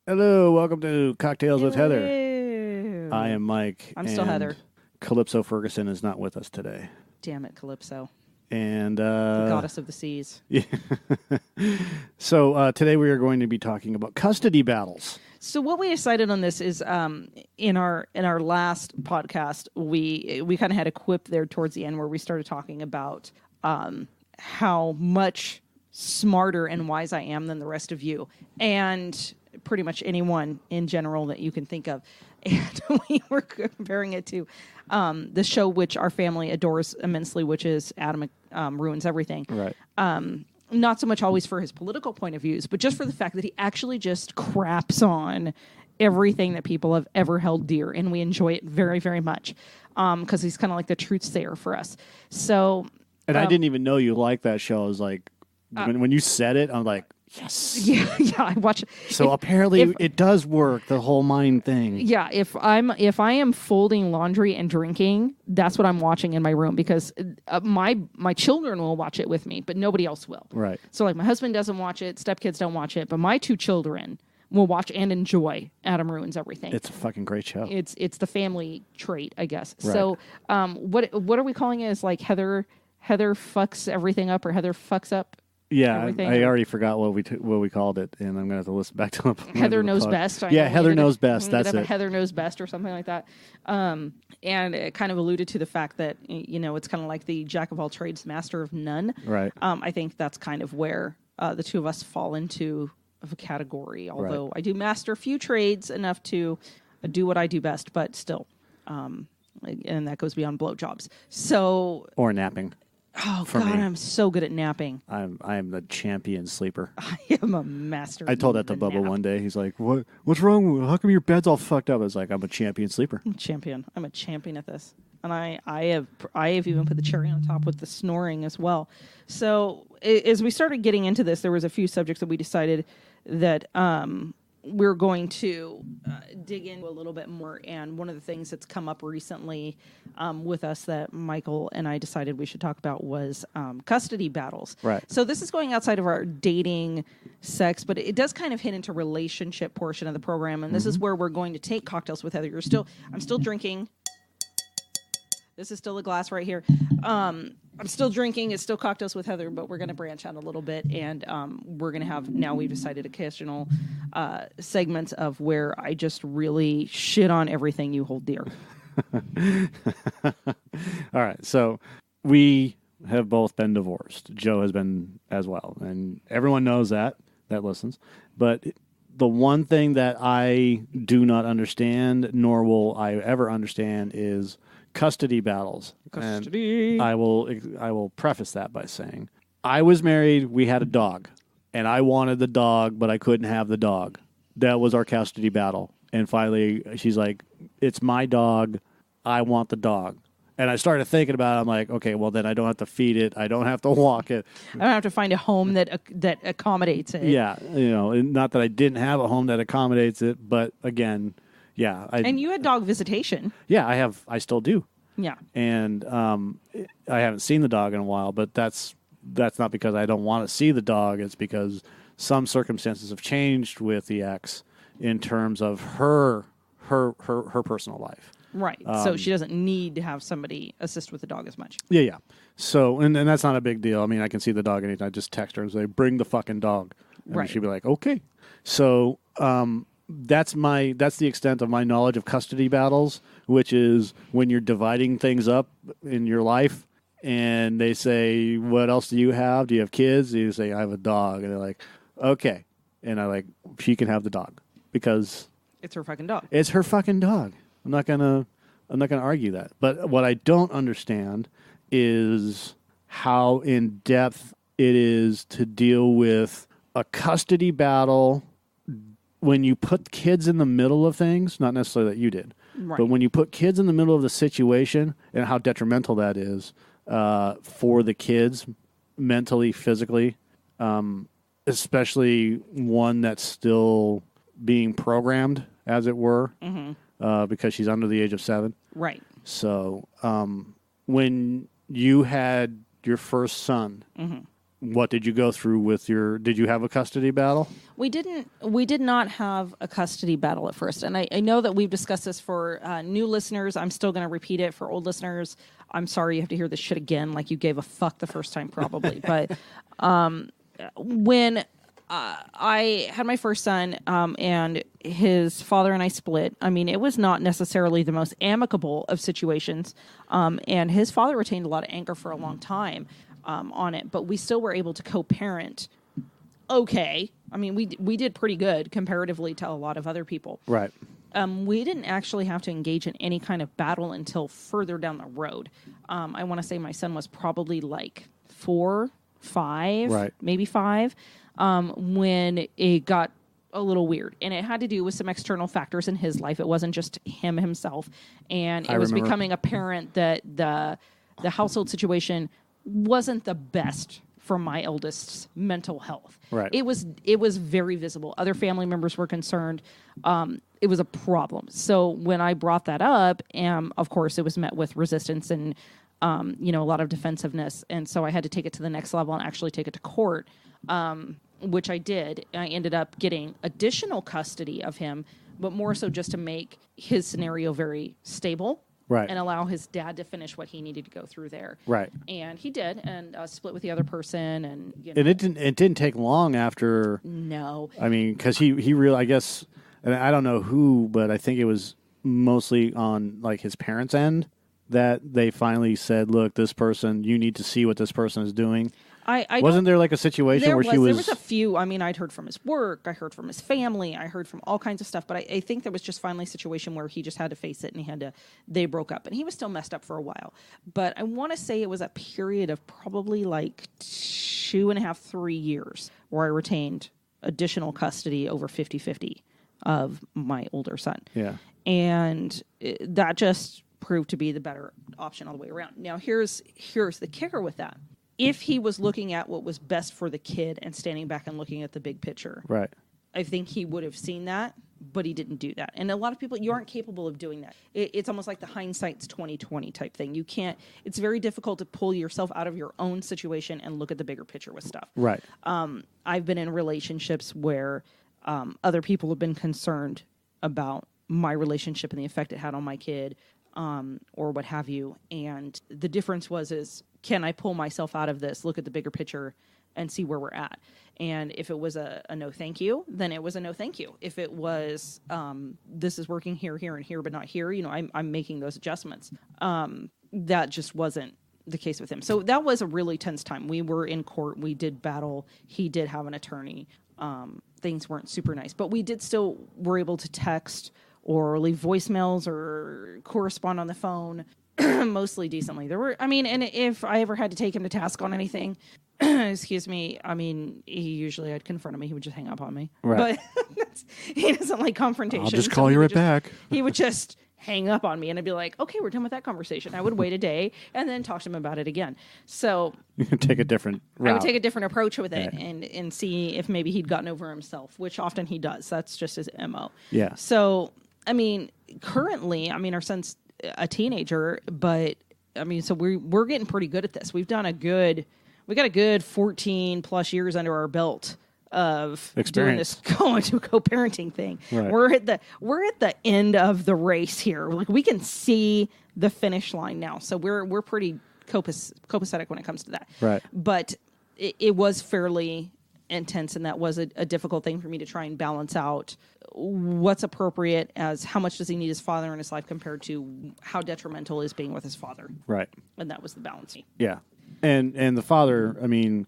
Hello, welcome to Cocktails with Heather. Hello. I am Mike. I'm still and Heather. Calypso Ferguson is not with us today. Damn it, Calypso, And the goddess of the seas. yeah. So today we are going to be talking about custody battles. So what we decided on this is in our last podcast we kind of had a quip there towards the end where we started talking about how much smarter and wise I am than the rest of you and pretty much anyone in general that you can think of. And we were comparing it to the show which our family adores immensely, which is Adam Ruins Everything. Right. Not so much always for his political point of views, but just for the fact that he actually just craps on everything that people have ever held dear, and we enjoy it very, very much because he's kind of like the truth sayer for us. So, And I didn't even know you liked that show. I was like, when you said it, I'm like, yes. yeah, I watch it. So apparently it does work, the whole mind thing. Yeah, if I am folding laundry and drinking, that's what I'm watching in my room because my children will watch it with me, but nobody else will. Right. So like my husband doesn't watch it, stepkids don't watch it, but my two children will watch and enjoy Adam Ruins Everything. It's a fucking great show. It's the family trait, I guess. Right. So what are we calling it? Is like Heather fucks everything up or Heather fucks up. Yeah, Everything. I already forgot what we called it, and I'm going to have to listen back to it. Heather knows best. Yeah, Heather knows best. That's it. Heather knows best, or something like that. And it kind of alluded to the fact that it's kind of like the jack of all trades, master of none. Right. I think that's kind of where the two of us fall into of a category. Although I do master a few trades enough to do what I do best, but still, and that goes beyond blowjobs. So Or napping. Oh For God, me. I'm so good at napping. I am the champion sleeper. I am a master. I told that to of the Bubba nap. one day. He's like, What's wrong? How come your bed's all fucked up?" I was like, "I'm a champion sleeper." Champion. I'm a champion at this, and I have even put the cherry on top with the snoring as well. So as we started getting into this, there was a few subjects that we decided that we're going to dig into a little bit more. And one of the things that's come up recently with us that Michael and I decided we should talk about was custody battles. Right. So this is going outside of our dating sex, but it does kind of hit into relationship portion of the program. And this is where we're going to take cocktails with Heather. I'm still drinking. This is still a glass right here. I'm still drinking. It's still cocktails with Heather, but we're going to branch out a little bit, and we're going to have, now we've decided, occasional segments of where I just really shit on everything you hold dear. All right. So we have both been divorced. Joe has been as well, and everyone knows that listens. But the one thing that I do not understand, nor will I ever understand, is custody battles. Custody. And I will preface that by saying I was married, we had a dog, and I wanted the dog, but I couldn't have the dog. That was our custody battle. And finally she's like, "It's my dog, I want the dog." And I started thinking about it. I'm like, okay, well then I don't have to feed it, I don't have to walk it. I don't have to find a home that accommodates it. Yeah, not that I didn't have a home that accommodates it, but again, yeah, And you had dog visitation. yeah, I still do. Yeah. And I haven't seen the dog in a while, but that's not because I don't want to see the dog. It's because some circumstances have changed with the ex in terms of her personal life. Right. So she doesn't need to have somebody assist with the dog as much. Yeah. So, and that's not a big deal. I mean, I can see the dog anytime. I just text her and say, "Bring the fucking dog." And Right. she'd be like, "Okay." So, that's the extent of my knowledge of custody battles, which is when you're dividing things up in your life and they say, "What else do you have? Do you have kids?" And you say, "I have a dog." And they're like, "Okay." And I like, she can have the dog because It's her fucking dog. it's her fucking dog. I'm not gonna argue that. But what I don't understand is how in depth it is to deal with a custody battle when you put kids in the middle of things. Not necessarily that you did, Right. but when you put kids in the middle of the situation and how detrimental that is for the kids mentally, physically, especially one that's still being programmed, as it were, because she's under the age of 7. Right. So when you had your first son, what did you go through with did you have a custody battle? We did not have a custody battle at first. And I know that we've discussed this for new listeners. I'm still going to repeat it for old listeners. I'm sorry you have to hear this shit again, like you gave a fuck the first time probably. But when I had my first son and his father and I split, I mean, it was not necessarily the most amicable of situations. And his father retained a lot of anger for a long time on it, but we still were able to co-parent. Okay. I mean, we did pretty good comparatively to a lot of other people. Right. We didn't actually have to engage in any kind of battle until further down the road. I want to say my son was probably like 4, 5, right. maybe 5, when it got a little weird. And it had to do with some external factors in his life. It wasn't just himself. And it was becoming apparent that the household situation wasn't the best for my eldest's mental health. Right. It was very visible. Other family members were concerned. It was a problem. So when I brought that up, of course, it was met with resistance and a lot of defensiveness. And so I had to take it to the next level and actually take it to court, which I did. I ended up getting additional custody of him, but more so just to make his scenario very stable. Right. And allow his dad to finish what he needed to go through there. Right. And he did, and split with the other person, and And it didn't take long after. No. I mean, because he really, I guess, and I don't know who, but I think it was mostly on like his parents' end that they finally said, "Look, this person, you need to see what this person is doing." I wasn't there like a situation where there was a few. I mean, I'd heard from his work, I heard from his family, I heard from all kinds of stuff. But I think there was just finally a situation where he just had to face it, and they broke up, and he was still messed up for a while. But I want to say it was a period of probably like 2.5, 3 years where I retained additional custody over 50-50 of my older son. Yeah, and that just proved to be the better option all the way around. Now, here's the kicker with that. If he was looking at what was best for the kid and standing back and looking at the big picture, right, I think he would have seen that, but he didn't do that. And a lot of people, you aren't capable of doing that. It's almost like the hindsight's 20/20 type thing. You can't. It's very difficult to pull yourself out of your own situation and look at the bigger picture with stuff. Right. I've been in relationships where other people have been concerned about my relationship and the effect it had on my kid, or what have you. And the difference is, can I pull myself out of this, look at the bigger picture, and see where we're at? And if it was a no thank you, then it was a no thank you. If it was, this is working here, and here, but not here, I'm making those adjustments. That just wasn't the case with him. So that was a really tense time. We were in court. We did battle. He did have an attorney. Things weren't super nice, but we were able to text or leave voicemails or correspond on the phone mostly decently. And if I ever had to take him to task on anything, excuse me, I'd confront him. He would just hang up on me. Right. But he doesn't like confrontation. I'll just call you right back. He would just hang up on me, and I'd be like, okay, we're done with that conversation. I would wait a day and then talk to him about it again. So you can take a different route. I would take a different approach with it, and see if maybe he'd gotten over himself, which often he does. That's just his MO. Yeah. So, currently, our son's a teenager, but so we're getting pretty good at this. We got a good 14 plus years under our belt of doing this, going to a co-parenting thing. Right. We're at the end of the race here. Like, we can see the finish line now. So we're pretty copacetic when it comes to that. Right. But it was fairly intense, and that was a difficult thing for me to try and balance out what's appropriate as how much does he need his father in his life compared to how detrimental is being with his father. Right. And that was the balance. Yeah. And the father, when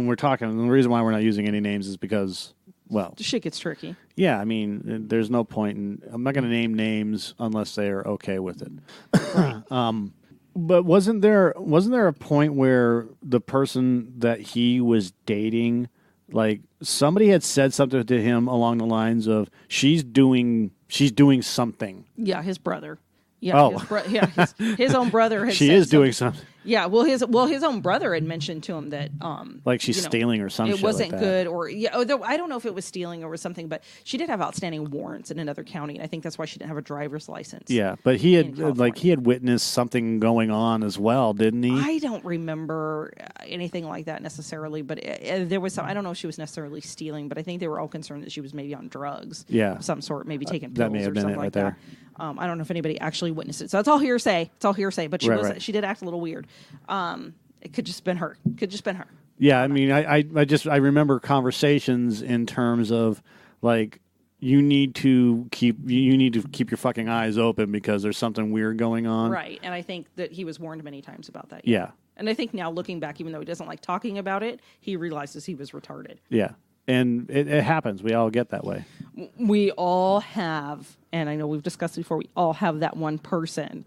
we're talking, the reason why we're not using any names is because, well, the shit gets tricky. Yeah, there's no point in, I'm not going to name names unless they are okay with it. But wasn't there a point where the person that he was dating, like, somebody had said something to him along the lines of she's doing something? Yeah, his brother. Yeah, Oh. his own brother had She said is doing something. something. Yeah, his own brother had mentioned to him that Like she's stealing or some it shit wasn't like that. good, or although I don't know if it was stealing or was something, but she did have outstanding warrants in another county, and I think that's why she didn't have a driver's license. Yeah, but he in had California. he had witnessed something going on as well, didn't he? I don't remember anything like that necessarily, but there was some. I don't know if she was necessarily stealing, but I think they were all concerned that she was maybe on drugs, Yeah. of some sort, maybe taking pills that may have or been something it like right that. there. I don't know if anybody actually witnessed it, so it's all hearsay. It's all hearsay, but Right. she did act a little weird. It could just been her. Yeah, I mean, I remember conversations in terms of like you need to keep your fucking eyes open because there's something weird going on. Right, and I think that he was warned many times about that. Yeah. And I think now looking back, even though he doesn't like talking about it, he realizes he was retarded. Yeah. And it happens. We all get that way. We all have, and I know we've discussed before, we all have that one person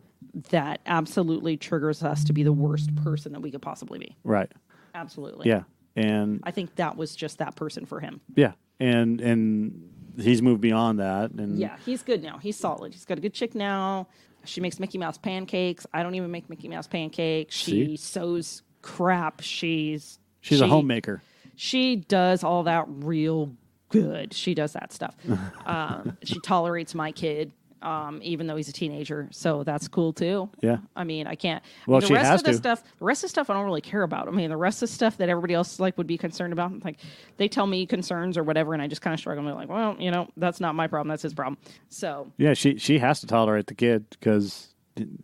that absolutely triggers us to be the worst person that we could possibly be. Right. Absolutely. Yeah. And I think that was just that person for him. yeah. And he's moved beyond that. And Yeah, he's good now. He's solid. He's got a good chick now. She makes Mickey Mouse pancakes. I don't even make Mickey Mouse pancakes. She sews crap. She's a homemaker. She does all that real good. She does that stuff. She tolerates my kid, even though he's a teenager. So that's cool too. Yeah. I mean, I can't. Well, the she rest has of the to. stuff. The rest of the stuff I don't really care about. I mean, the rest of the stuff that everybody else like would be concerned about. Like they tell me concerns or whatever, and I just kind of shrug. I'm like, well, that's not my problem. That's his problem. So Yeah, she has to tolerate the kid because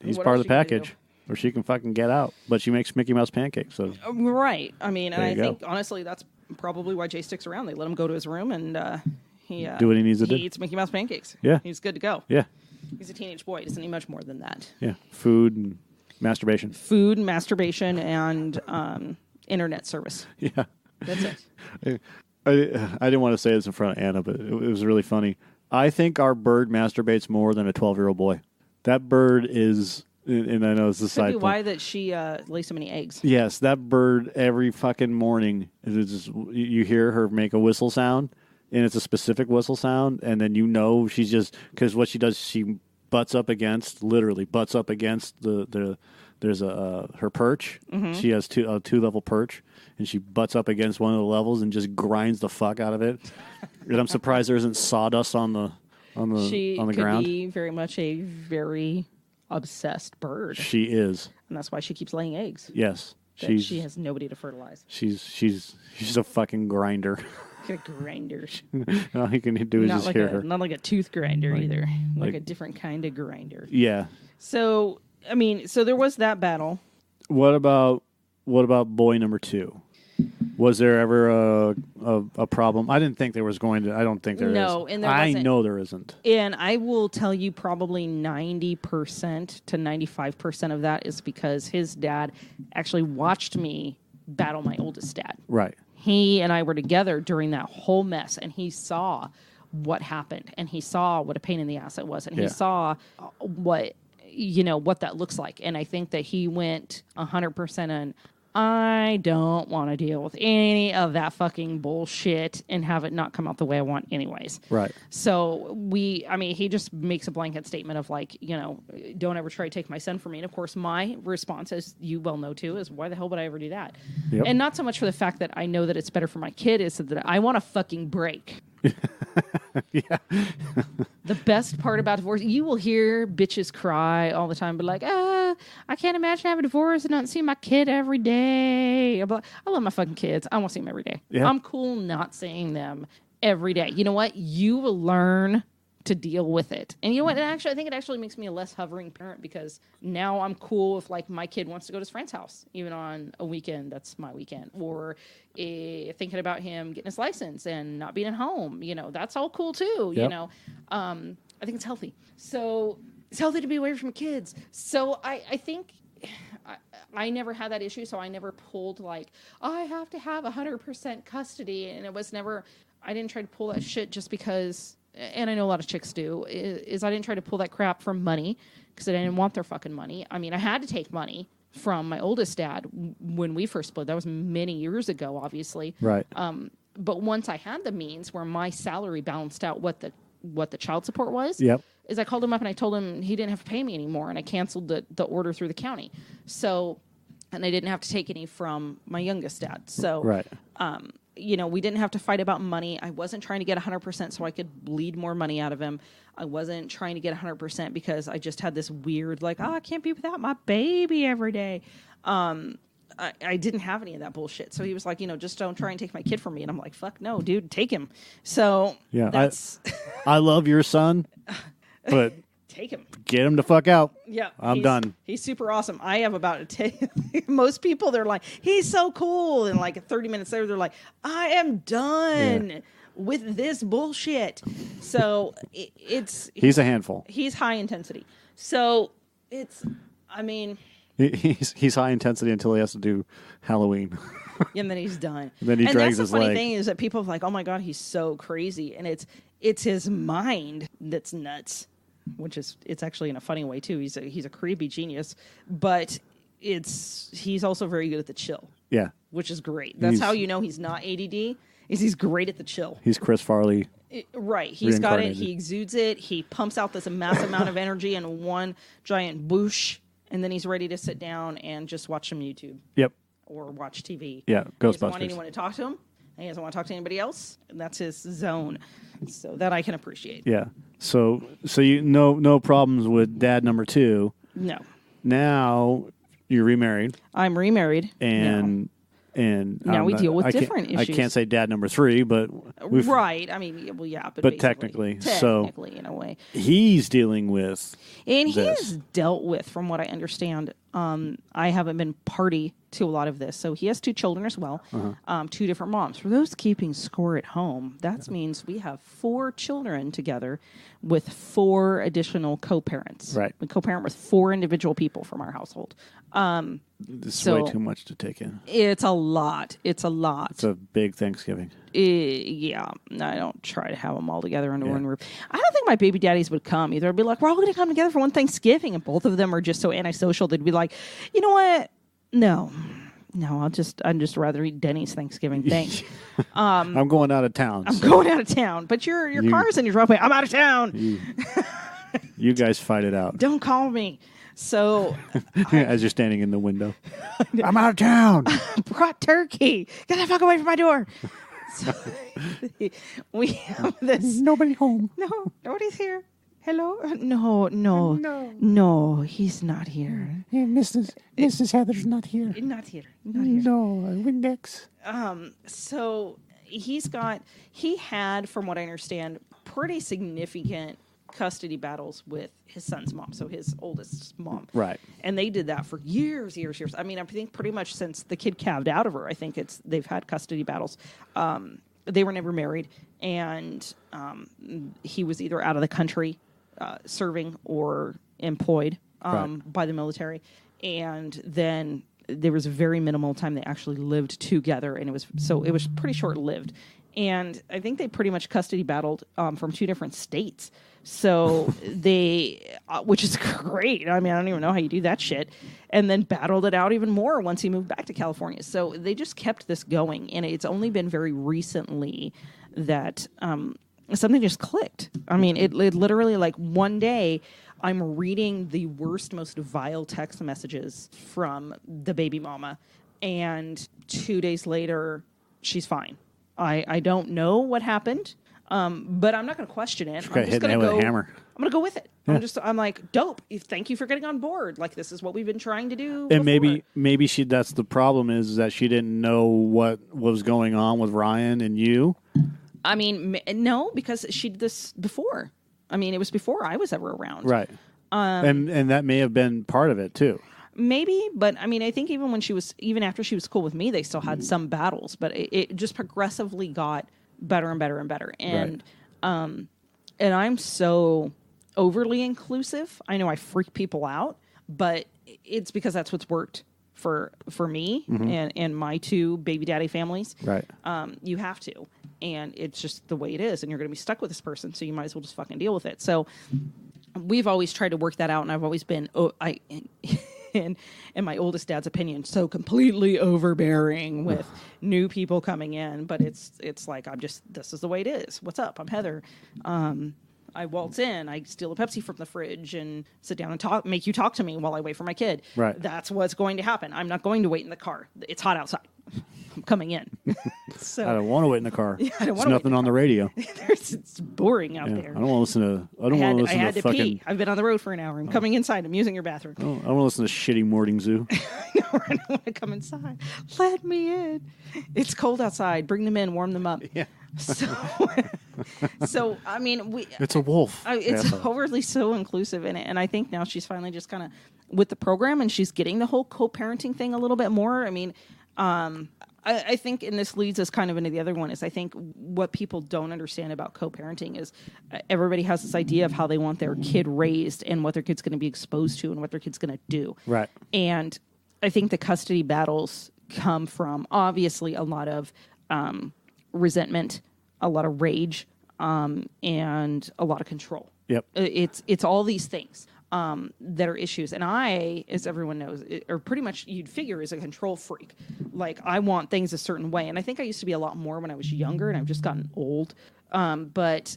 he's What part else of the you gonna do? package. Or she can fucking get out. But she makes Mickey Mouse pancakes. So right. I mean, and There I you go. think honestly that's probably why Jay sticks around. They let him go to his room and he Do what he needs to do. He eats Mickey Mouse pancakes. Yeah. He's good to go. yeah. He's a teenage boy. He doesn't need much more than that. Yeah. Food and masturbation. Food, masturbation, and internet service. Yeah. That's it. I didn't want to say this in front of Anna, but it was really funny. I think our bird masturbates more than a 12-year-old boy. That bird is, and I know it's a Could side be point. why that she lays so many eggs. Yes, that bird every fucking morning, you hear her make a whistle sound, and it's a specific whistle sound, and then she's just, because what she does, she literally butts up against there's her perch. Mm-hmm. She has a 2-level perch, and she butts up against one of the levels and just grinds the fuck out of it. And I'm surprised there isn't sawdust on the She could ground. be very much a very obsessed bird, She is. and that's why she keeps laying eggs. Yes. That she has nobody to fertilize. She's a fucking grinder. Get a grinder. All he can do is Not just like hear her. not like a tooth grinder either. Like like- a different kind of grinder. Yeah. So I mean, so there was that battle. What about boy number 2? Was there ever a problem? I didn't think there was going to. I don't think there is. No, and there I wasn't. know there isn't. And I will tell you probably 90% to 95% of that is because his dad actually watched me battle my oldest dad. Right. He and I were together during that whole mess, and he saw what happened, and he saw what a pain in the ass it was, and Yeah. he saw what that looks like. And I think that he went 100% in, I don't want to deal with any of that fucking bullshit and have it not come out the way I want anyways. Right. So he just makes a blanket statement of like, don't ever try to take my son from me. And of course, my response, as you well know too, is why the hell would I ever do that? Yep. And not so much for the fact that I know that it's better for my kid, is that I want a fucking break. Yeah. The best part about divorce, you will hear bitches cry all the time, but like, I can't imagine having a divorce and not seeing my kid every day. But I love my fucking kids. I want to see them every day. Yeah. I'm cool not seeing them every day. You know what? You will learn to deal with it. And you know what? I think it actually makes me a less hovering parent, because now I'm cool if like my kid wants to go to his friend's house, even on a weekend. That's my weekend. Or thinking about him getting his license and not being at home. That's all cool too. Yep. I think it's healthy. So it's healthy to be away from kids. So I think I never had that issue. So I never pulled like, I have to have 100% custody. And it was never, I didn't try to pull that shit just because, and I know a lot of chicks do, is I didn't try to pull that crap for money, because I didn't want their fucking money. I mean, I had to take money from my oldest dad when we first split. That was many years ago, obviously. Right. But once I had the means where my salary balanced out what the child support was, Yep. is I called him up and I told him he didn't have to pay me anymore, and I canceled the order through the county. So, and I didn't have to take any from my youngest dad. So, Right. We didn't have to fight about money. I wasn't trying to get 100% so I could bleed more money out of him. I wasn't trying to get 100% because I just had this weird, like, I can't be without my baby every day. I didn't have any of that bullshit. So he was like, just don't try and take my kid from me. And I'm like, fuck no, dude, take him. So Yeah, that's... I love your son, but take him. get him the fuck out. Yeah. I'm done. He's super awesome. I have about most people, they're like, he's so cool. And like 30 minutes later, they're like, I am done with this bullshit. So he's a handful. He's high intensity. So He's high intensity until he has to do Halloween. and then he's done. Then he drags his leg. And that's the funny thing is that people are like, oh my God, he's so crazy. And it's his mind that's nuts, which it's actually in a funny way too. He's a creepy genius, but he's also very good at the chill. Yeah. Which is great. That's how you know he's not ADD, is he's great at the chill. He's Chris Farley. Right. He's got it. He exudes it. He pumps out this massive amount of energy in one giant whoosh. And then he's ready to sit down and just watch some YouTube. Yep. Or watch TV. Yeah, He Ghostbusters. doesn't want anyone to talk to him. And he doesn't want to talk to anybody else. And that's his zone. So that I can appreciate. Yeah. So you no problems with dad number 2. No. Now you're remarried. I'm remarried. And now we deal with different issues. I can't say dad number 3, but right. I mean, well, yeah, but technically, in a way, he's dealing with, and he's dealt with, from what I understand. I haven't been party to a lot of this, so he has 2 children as well, 2 different moms. For those keeping score at home, that means we have 4 children together with 4 additional co-parents. Right, we co-parent with 4 individual people from our household. It's way too much to take in. It's a lot. It's a big Thanksgiving. Yeah, I don't try to have them all together under one roof. I don't think my baby daddies would come either. I'd be like, we're all going to come together for one Thanksgiving, and both of them are just so antisocial. They'd be like, you know what? No, I'd just rather eat Denny's Thanksgiving. Thanks. I'm going out of town. I'm going out of town, but your car's in your driveway. I'm out of town. You guys fight it out. Don't call me. So, as you're standing in the window, I'm out of town. Brought turkey. Get the fuck away from my door. So, we have this. Nobody home. No, nobody's here. Hello? No, he's not here. Hey, Mrs. Heather's not here. Not here. No, Windex. So he had, from what I understand, pretty significant custody battles with his son's mom, so his oldest mom. Right. And they did that for years. I mean, I think pretty much since the kid calved out of her, I think they've had custody battles. They were never married, and he was either out of the country serving or employed by the military. And then there was a very minimal time they actually lived together, and it was pretty short-lived. And I think they pretty much custody battled from 2 different states. So which is great. I mean, I don't even know how you do that shit. And then battled it out even more once he moved back to California. So they just kept this going. And it's only been very recently that something just clicked. I mean, it literally, like, one day I'm reading the worst, most vile text messages from the baby mama. And 2 days later, she's fine. I don't know what happened. But I'm not going to question it. I'm just going to go with a hammer. I'm going to go with it. Yeah. I'm like, dope. Thank you for getting on board. Like, this is what we've been trying to do. And before. maybe that's the problem, is that she didn't know what was going on with Ryan and you. I mean, no, because she did this before. I mean, it was before I was ever around. Right. And that may have been part of it too. Maybe, but I mean, I think even after she was cool with me, they still had some battles, but it just progressively got better and better and better. And right. And I'm so overly inclusive. I know I freak people out, but it's because that's what's worked for me and my 2 baby daddy families. Right. You have to, and it's just the way it is, and you're going to be stuck with this person, so you might as well just fucking deal with it. So we've always tried to work that out, and I've always been in my oldest dad's opinion, so completely overbearing with new people coming in. But it's like, this is the way it is. What's up? I'm Heather. I waltz in, I steal a Pepsi from the fridge and sit down and make you talk to me while I wait for my kid. Right. That's what's going to happen. I'm not going to wait in the car. It's hot outside. I'm coming in. So I don't want to wait in the car. I don't There's wanna wait nothing on the radio. it's boring out there. I don't want to listen to. I don't I want to listen had to to fucking. pee. I've been on the road for an hour. I'm coming inside. I'm using your bathroom. I don't want to listen to shitty morning zoo. I don't want to come inside. Let me in. It's cold outside. Bring them in. Warm them up. Yeah. So I mean, It's a wolf. it's Yeah. overly so inclusive in it, and I think now she's finally just kind of with the program, and she's getting the whole co-parenting thing a little bit more. I mean, I think, and this leads us kind of into the other one, is I think what people don't understand about co-parenting is everybody has this idea of how they want their kid raised and what their kid's going to be exposed to and what their kid's going to do. Right. And I think the custody battles come from obviously a lot of resentment, a lot of rage, and a lot of control. Yep. It's all these things that are issues. And I, as everyone knows, or pretty much you'd figure, is a control freak. Like, I want things a certain way. And I think I used to be a lot more when I was younger, and I've just gotten old. But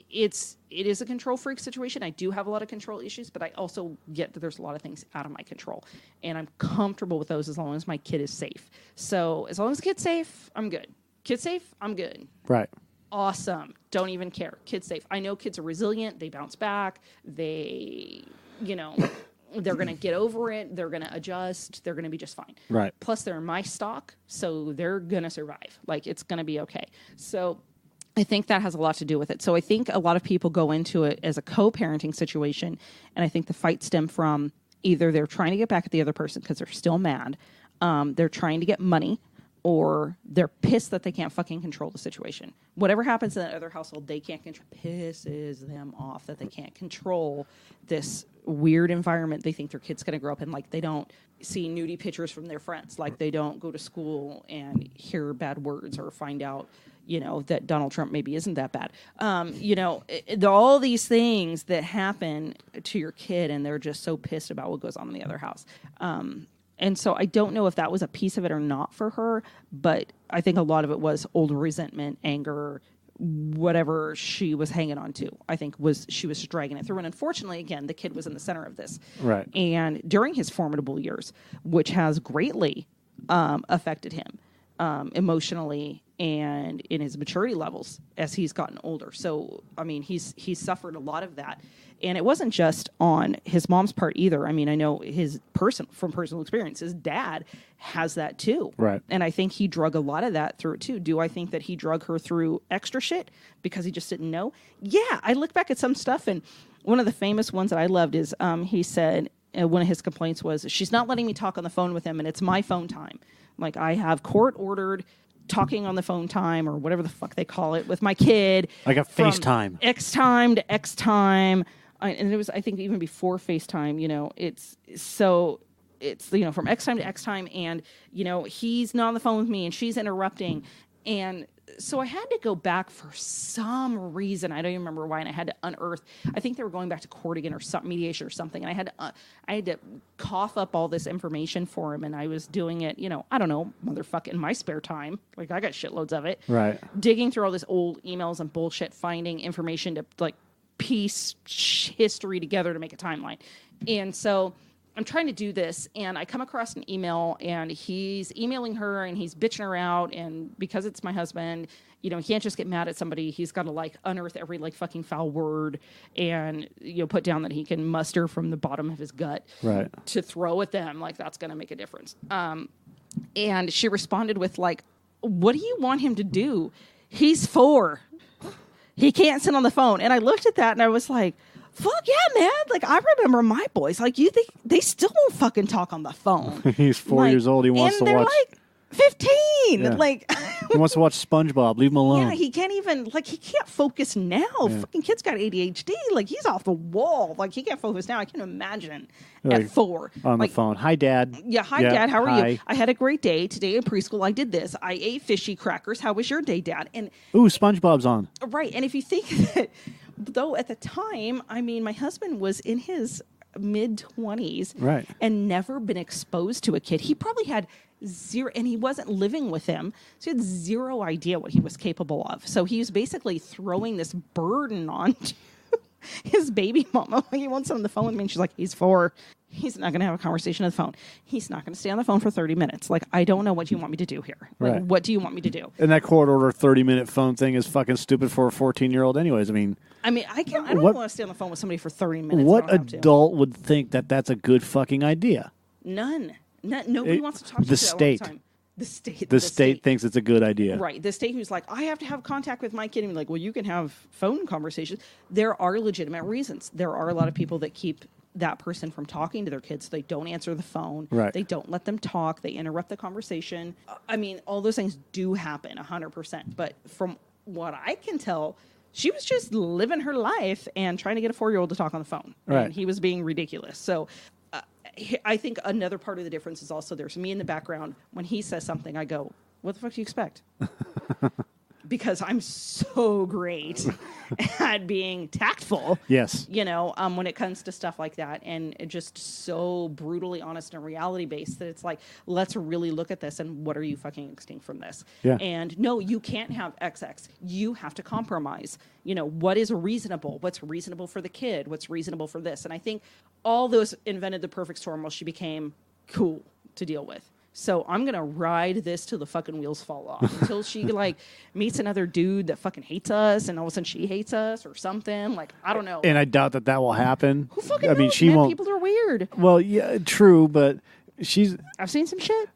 it is a control freak situation. I do have a lot of control issues, but I also get that there's a lot of things out of my control. And I'm comfortable with those as long as my kid is safe. So as long as the kid's safe, I'm good. Kid's safe, I'm good. Right. Awesome. Don't even care. Kids safe. I know kids are resilient. They bounce back. They, they're going to get over it. They're going to adjust. They're going to be just fine. Right. Plus, they're my stock, so they're going to survive. Like, it's going to be okay. So I think that has a lot to do with it. So I think a lot of people go into it as a co-parenting situation, and I think the fight stem from either they're trying to get back at the other person because they're still mad, they're trying to get money, or they're pissed that they can't fucking control the situation. Whatever happens in that other household, they can't control. Pisses them off that they can't control this weird environment they think their kid's going to grow up in. Like, they don't see nudie pictures from their friends. Like, they don't go to school and hear bad words or find out, that Donald Trump maybe isn't that bad. All these things that happen to your kid, and they're just so pissed about what goes on in the other house. And so I don't know if that was a piece of it or not for her, but I think a lot of it was old resentment, anger, whatever she was hanging on to. I think she was dragging it through. And unfortunately, again, the kid was in the center of this. Right. And during his formidable years, which has greatly affected him emotionally and in his maturity levels as he's gotten older. So, I mean, he's suffered a lot of that. And it wasn't just on his mom's part either. I mean, I know from personal experience, his dad has that too. Right. And I think he drug a lot of that through it too. Do I think that he drug her through extra shit because he just didn't know? Yeah, I look back at some stuff, and one of the famous ones that I loved is he said one of his complaints was, she's not letting me talk on the phone with him, and it's my phone time. Like, I have court-ordered talking on the phone time, or whatever the fuck they call it, with my kid. I got FaceTime. X time to X time. And it was, I think, even before FaceTime, it's from X time to X time, and, he's not on the phone with me, and she's interrupting. And so I had to go back for some reason. I don't even remember why, and I had to unearth. I think they were going back to court again, or some mediation or something, and I had to cough up all this information for him, and I was doing it, I don't know, motherfucking in my spare time. Like, I got shitloads of it. Right. Digging through all this old emails and bullshit, finding information to, like, piece history together to make a timeline. And so I'm trying to do this, and I come across an email, and he's emailing her, and he's bitching her out, and because it's my husband, he can't just get mad at somebody. He's got to, like, unearth every, like, fucking foul word and, put down that he can muster from the bottom of his gut to throw at them. Like, that's going to make a difference. And she responded with, like, what do you want him to do? He's 4. He can't sit on the phone. And I looked at that and I was like, fuck yeah, man. Like, I remember my boys. Like, you think they still won't fucking talk on the phone. He's 4 years old. He wants to watch. And they're like 15. Yeah. Like, he wants to watch SpongeBob. Leave him alone. yeah, he can't even, like, he can't focus now. Yeah. Fucking kid's got ADHD. Like, he's off the wall. Like, he can't focus now. I can imagine at 4. On the phone. Hi, Dad. Yeah, hi, Dad. How are you? I had a great day. Today in preschool, I did this. I ate fishy crackers. How was your day, Dad? And ooh, SpongeBob's on. Right. And if you think that, though, at the time, I mean, my husband was in his mid-20s. Right. And never been exposed to a kid. He probably had zero, and he wasn't living with him, so he had zero idea what he was capable of. So he was basically throwing this burden on his baby mama. He wants on the phone with me, and she's like, he's 4. He's not going to have a conversation on the phone. He's not going to stay on the phone for 30 minutes. Like, I don't know what you want me to do here. Like, Right. what do you want me to do? And that court order 30-minute phone thing is fucking stupid for a 14-year-old anyways. I mean, I don't What- want to stay on the phone with somebody for 30 minutes. what I don't have to. adult would think that that's a good fucking idea? None. Nobody wants to talk to the you state. that long time. The state. The state thinks it's a good idea. Right. The state who's like, I have to have contact with my kid. And like, well, you can have phone conversations. There are legitimate reasons. There are a lot of people that keep that person from talking to their kids. They don't answer the phone. Right. They don't let them talk. They interrupt the conversation. I mean, all those things do happen 100%. But from what I can tell, she was just living her life and trying to get a 4-year-old to talk on the phone. Right. And he was being ridiculous. So I think another part of the difference is also there's me in the background. When he says something, I go, what the fuck do you expect? Because I'm so great at being tactful. Yes. You know, when it comes to stuff like that, and it just so brutally honest and reality based that it's like, let's really look at this and what are you fucking expecting from this? Yeah. And no, you can't have XX. You have to compromise. You know, what is reasonable? What's reasonable for the kid? What's reasonable for this? And I think all those invented the perfect storm while she became cool to deal with. So I'm going to ride this till the fucking wheels fall off until she like meets another dude that fucking hates us and all of a sudden she hates us or something. Like, I don't know. And I doubt that will happen. Who fucking I mean, knows, she man? won't. People are weird. Well, yeah, true, but she's I've seen some shit.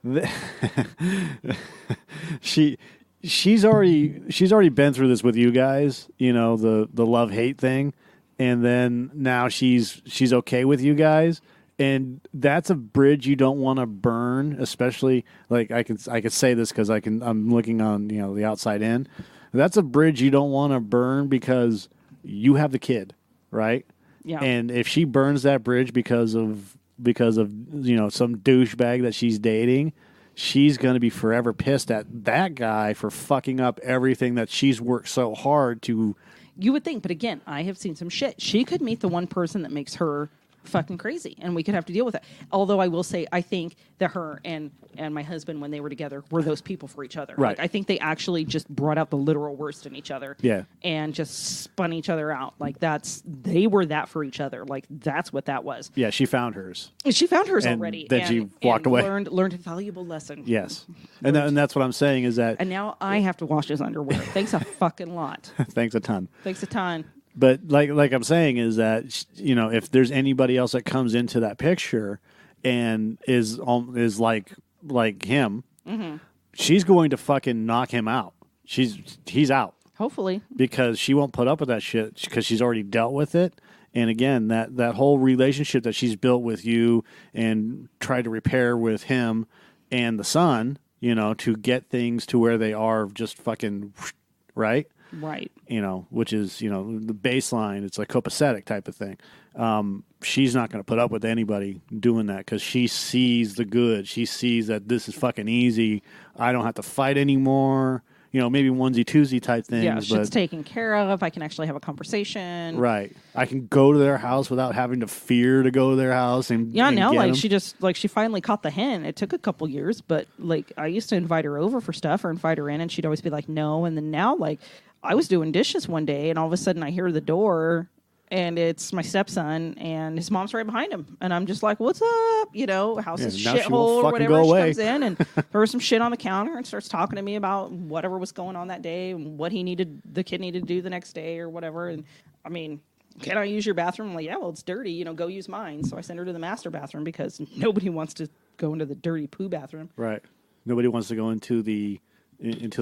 she's already been through this with you guys, you know, the love-hate thing, and then now she's okay with you guys, and that's a bridge you don't want to burn, especially like I could say this cuz I'm looking on, you know, the outside in. That's a bridge you don't want to burn because you have the kid, right? Yeah. And if she burns that bridge because of you know, some douchebag that she's dating, she's going to be forever pissed at that guy for fucking up everything that she's worked so hard to. You would think, but again, I have seen some shit. She could meet the one person that makes her fucking crazy, and we could have to deal with it. Although I will say, I think that her and my husband, when they were together, were those people for each other. Right. Like, I think they actually just brought out the literal worst in each other. Yeah. And just spun each other out. Like, they were that for each other. Like, that's what that was. Yeah, she found hers. And she found hers And already. then she walked away. Learned a valuable lesson. Yes, and that's what I'm saying is that. And now I have to wash his underwear. Thanks a fucking lot. Thanks a ton. Thanks a ton. But like I'm saying is that, you know, if there's anybody else that comes into that picture and is like him, Mm-hmm. she's going to fucking knock him out. He's out Hopefully. because she won't put up with that shit because she's already dealt with it. And again, that whole relationship that she's built with you and tried to repair with him and the son, you know, to get things to where they are just fucking right. Right. You know, which is, you know, the baseline. It's like copacetic type of thing. She's not going to put up with anybody doing that because she sees the good. She sees that this is fucking easy. I don't have to fight anymore. You know, maybe onesie twosie type things. Yeah, but shit's taken care of. I can actually have a conversation. right, I can go to their house without having to fear to go to their house. And Yeah, and now get like 'em. she finally caught the hen. It took a couple years, but like I used to invite her over for stuff or invite her in, and she'd always be like no. And then now, like I was doing dishes one day, and all of a sudden I hear the door, and it's my stepson, and his mom's right behind him, and I'm just like, "What's up?" You know, house is now she won't shithole or fucking whatever. go She away. comes in and throws some shit on the counter and starts talking to me about whatever was going on that day and what the kid needed to do the next day or whatever. And I mean, can I use your bathroom? I'm like, yeah, well, it's dirty. You know, go use mine. So I send her to the master bathroom because nobody wants to go into the dirty poo bathroom. right. Nobody wants to go into the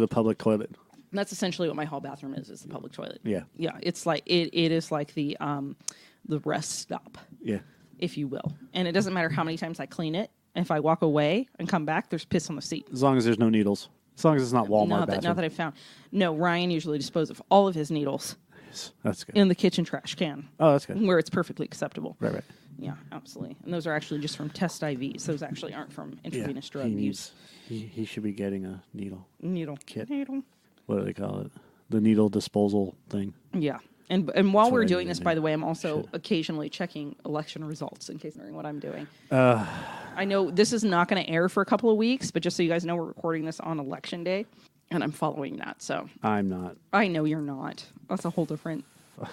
public toilet. And that's essentially what my hall bathroom is the public toilet. Yeah. Yeah. It's like, it is like the rest stop, Yeah. if you will. And it doesn't matter how many times I clean it. If I walk away and come back, there's piss on the seat. As long as there's no needles. As long as it's not Walmart Not bathroom. that I found. No, Ryan usually disposes of all of his needles That's good. in the kitchen trash can. Oh, that's good. Where it's perfectly acceptable. Right. Yeah, absolutely. And those are actually just from test IVs. Those actually aren't from intravenous drug he use. needs. He should be getting a needle. Needle. Kit. Needle. What do they call it? The needle disposal thing. Yeah. And while what we're I doing need this, to by do. the way, I'm also occasionally checking election results in case knowing what I'm doing. I know this is not going to air for a couple of weeks, but just so you guys know, we're recording this on Election Day, and I'm following that. So I'm not. I know you're not. That's a whole different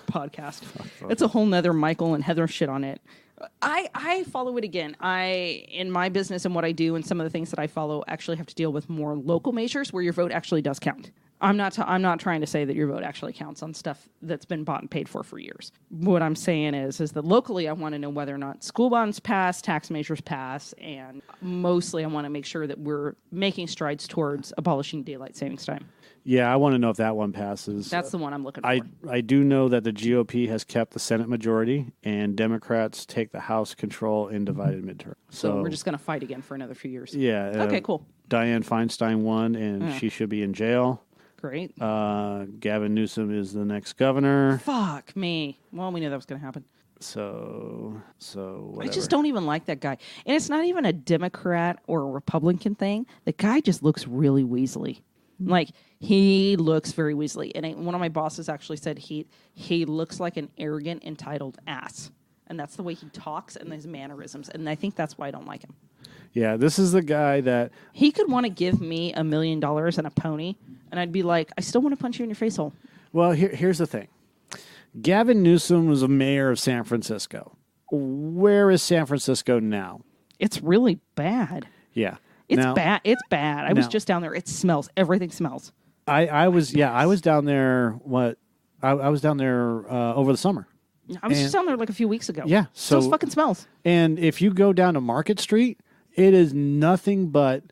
podcast. It's a whole nother Michael and Heather shit on it. I follow it again. In my business and what I do and some of the things that I follow actually have to deal with more local measures where your vote actually does count. I'm not trying to say that your vote actually counts on stuff that's been bought and paid for years. What I'm saying is that locally I want to know whether or not school bonds pass, tax measures pass, and mostly I want to make sure that we're making strides towards abolishing daylight savings time. Yeah, I want to know if that one passes. That's the one I'm looking for. I do know that the GOP has kept the Senate majority, and Democrats take the House control in divided midterm. So we're just going to fight again for another few years. Yeah. Okay, cool. Dianne Feinstein won, and she should be in jail. Great. Gavin Newsom is the next governor. Fuck me. Well, we knew that was going to happen. So whatever. I just don't even like that guy. And it's not even a Democrat or a Republican thing. The guy just looks really weaselly. Like, he looks very weaselly. And one of my bosses actually said he looks like an arrogant, entitled ass. And that's the way he talks and his mannerisms. And I think that's why I don't like him. Yeah, this is the guy that... He could want to give me $1 million and a pony, and I'd be like, I still want to punch you in your face hole. Well, here's the thing. Gavin Newsom was a mayor of San Francisco. Where is San Francisco now? It's really bad. Yeah. It's bad. It's bad. I was just down there. It smells. Everything smells. I was down there. I was down there over the summer. I was just down there like a few weeks ago. Yeah. So it fucking smells. And if you go down to Market Street, it is nothing but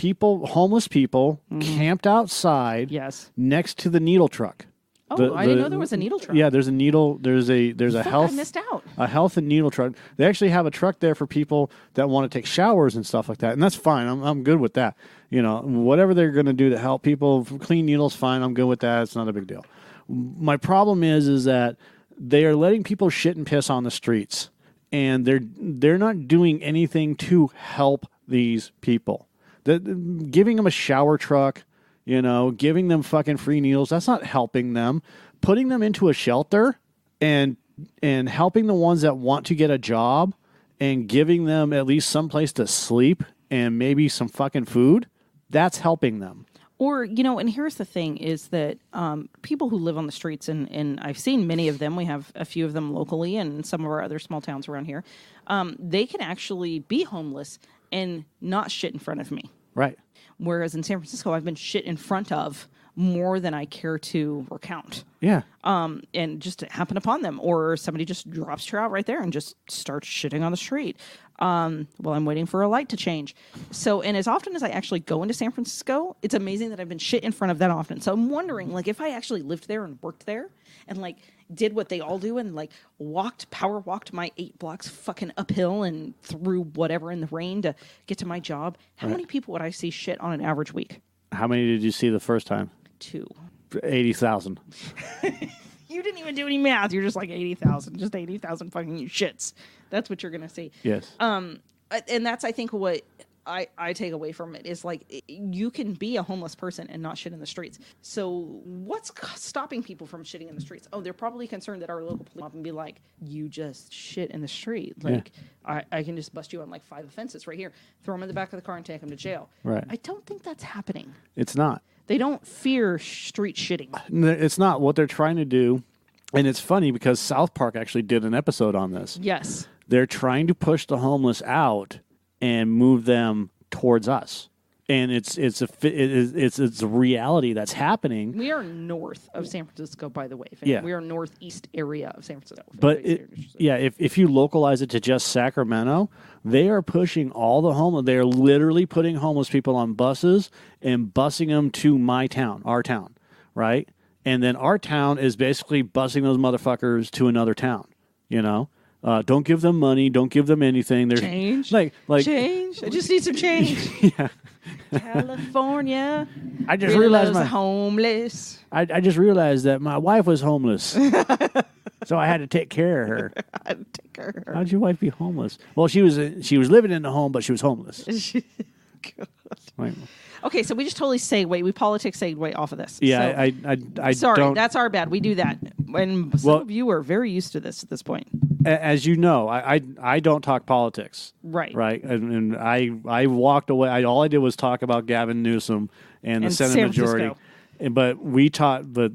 homeless people, camped outside. Yes. Next to the needle truck. Oh, I didn't know there was a needle truck. Yeah, there's a needle. There's a health. I missed out. A health and needle truck. They actually have a truck there for people that want to take showers and stuff like that, and that's fine. I'm good with that. You know, whatever they're going to do to help people clean needles, fine. I'm good with that. It's not a big deal. My problem is that they are letting people shit and piss on the streets, and they're not doing anything to help these people. Giving them a shower truck. You know, giving them fucking free needles, that's not helping them. Putting them into a shelter and helping the ones that want to get a job and giving them at least some place to sleep and maybe some fucking food, that's helping them. Or, you know, and here's the thing is that people who live on the streets, and I've seen many of them, we have a few of them locally and some of our other small towns around here, they can actually be homeless and not shit in front of me. Right. Whereas in San Francisco, I've been shit in front of more than I care to recount. Yeah. And just happen upon them. Or somebody just drops trout right there and just starts shitting on the street. While I'm waiting for a light to change. So, and as often as I actually go into San Francisco, it's amazing that I've been shit in front of that often. So I'm wondering, like, if I actually lived there and worked there and, like, did what they all do and, like, power walked my 8 blocks fucking uphill and through whatever in the rain to get to my job, how many people would I see shit on an average week? How many did you see the first time? 2. 80,000. You didn't even do any math. You're just like 80,000. Just 80,000 fucking shits. That's what you're going to see. Yes. And that's, I think, what I take away from it is, like, you can be a homeless person and not shit in the streets. So what's stopping people from shitting in the streets? Oh, they're probably concerned that our local police will be like, you just shit in the street. Like, I can just bust you on, like, 5 offenses right here. Throw them in the back of the car and take them to jail. Right. I don't think that's happening. It's not. They don't fear street shitting. It's not what they're trying to do. And it's funny because South Park actually did an episode on this. Yes. They're trying to push the homeless out and move them towards us. And it's a reality that's happening. We are north of San Francisco, by the way. Yeah. We are northeast area of San Francisco. But if you localize it to just Sacramento, they are pushing all the homeless. They are literally putting homeless people on buses and busing them to my town, our town, right? And then our town is basically busing those motherfuckers to another town, you know? Don't give them money. Don't give them anything. They're change. Like change. I just need some change. Yeah. California. I just really realized loves homeless. I just realized that my wife was homeless, so I had to take care of her. I had to take care of her. How'd your wife be homeless? Well, she was living in the home, but she was homeless. Right. Okay, so we just totally we politics segue off of this. Yeah, so, I sorry, don't. that's our bad. We do that, and some of you are very used to this at this point. As you know, I don't talk politics. Right. Right. And I walked away. All I did was talk about Gavin Newsom and the Senate San majority. Francisco. But we taught. But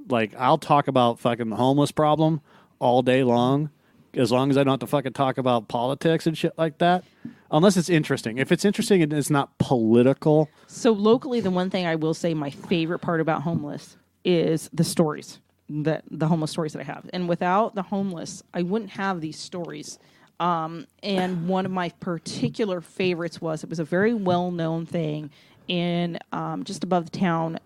Like, I'll talk about fucking the homeless problem all day long, as long as I don't have to fucking talk about politics and shit like that. Unless it's interesting. If it's interesting and it's not political. So locally, the one thing I will say my favorite part about homeless is the stories, the homeless stories that I have. And without the homeless, I wouldn't have these stories. And one of my particular favorites was, it was a very well-known thing in just above the town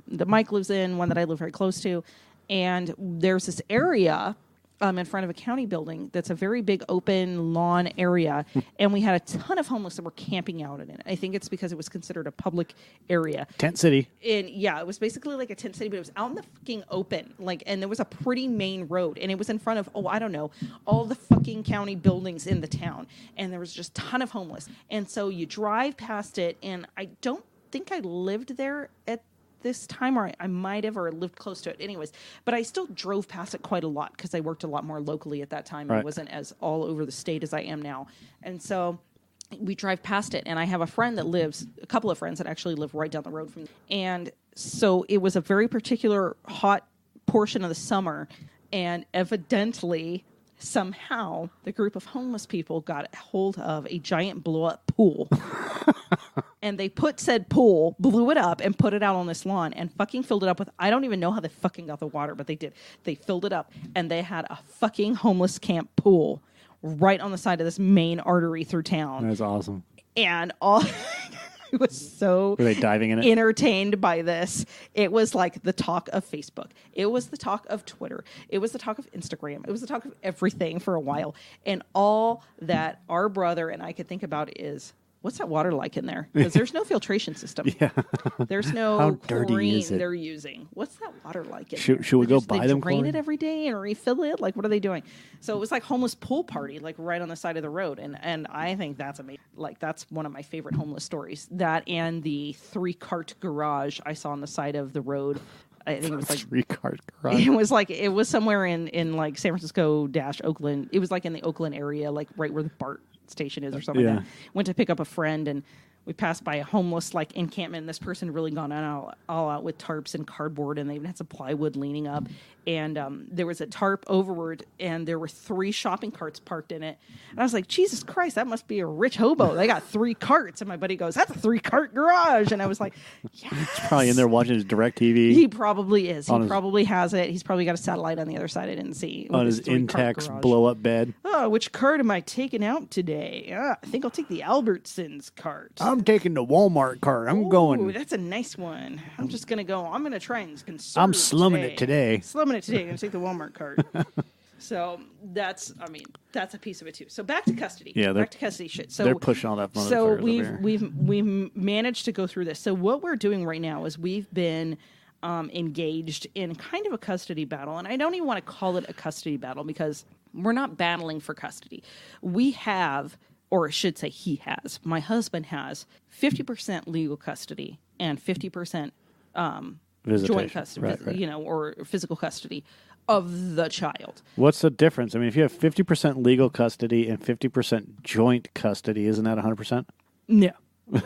that Mike lives in, one that I live very close to. And there's this area in front of a county building that's a very big open lawn area. And we had a ton of homeless that were camping out in it. I think it's because it was considered a public area. Tent city. And yeah, it was basically like a tent city, but it was out in the fucking open. Like, and there was a pretty main road, and it was in front of, I don't know, all the fucking county buildings in the town. And there was just a ton of homeless. And so you drive past it, and I don't think I lived there at this time, or I might have, or lived close to it anyways, but I still drove past it quite a lot because I worked a lot more locally at that time. Right. I wasn't as all over the state as I am now. And so we drive past it, and I have a couple of friends that actually live right down the road from me. And so it was a very particular hot portion of the summer, and evidently somehow the group of homeless people got a hold of a giant blow-up pool. And they put said pool, blew it up, and put it out on this lawn and fucking filled it up with, I don't even know how they fucking got the water, but they did. They filled it up, and they had a fucking homeless camp pool right on the side of this main artery through town. That's awesome. And all... I was so Were they diving in it? entertained by this. It was like the talk of Facebook. It was the talk of Twitter. It was the talk of Instagram. It was the talk of everything for a while. And all that our brother and I could think about is, what's that water like in there? Because there's no filtration system. Yeah. There's How no dirty chlorine is it? they're using. What's that water like in Should there? we go buy they them drain chlorine? it every day and refill it? Like, what are they doing? So it was like homeless pool party, like right on the side of the road. And I think that's amazing. Like, that's one of my favorite homeless stories. That and the 3-cart garage I saw on the side of the road. I think it was like 3-cart garage. it was somewhere in like San Francisco - Oakland. It was like in the Oakland area, like right where the BART station is or something Yeah. like that. Went to pick up a friend, and we passed by a homeless like encampment, and this person really gone all out with tarps and cardboard, and they even had some plywood leaning up. And there was a tarp overward, and there were 3 shopping carts parked in it. And I was like, Jesus Christ, that must be a rich hobo. They got 3 carts. And my buddy goes, that's a 3-cart garage. And I was like, yeah. He's probably in there watching his DirecTV. He probably is. He On his- probably has it. He's probably got a satellite on the other side I didn't see. on with his 3-cart Intex garage. blow-up bed. Oh, which cart am I taking out today? I think I'll take the Albertsons cart. I'm taking the Walmart cart. I'm Ooh, going. that's a nice one. I'm just going to go. I'm going to try and conserve I'm slumming it today. Slumming it today. I'm going to take the Walmart cart. So that's a piece of it too. So back to custody. Yeah, back to custody shit. So they're pushing all that motherfuckers So over here. we've managed to go through this. So what we're doing right now is we've been engaged in kind of a custody battle, and I don't even want to call it a custody battle because we're not battling for custody. We have, or I should say he has, my husband has 50% legal custody and 50% joint Visitation. custody, Right. or physical custody of the child. What's the difference? I mean, if you have 50% legal custody and 50% joint custody, isn't that 100%? No.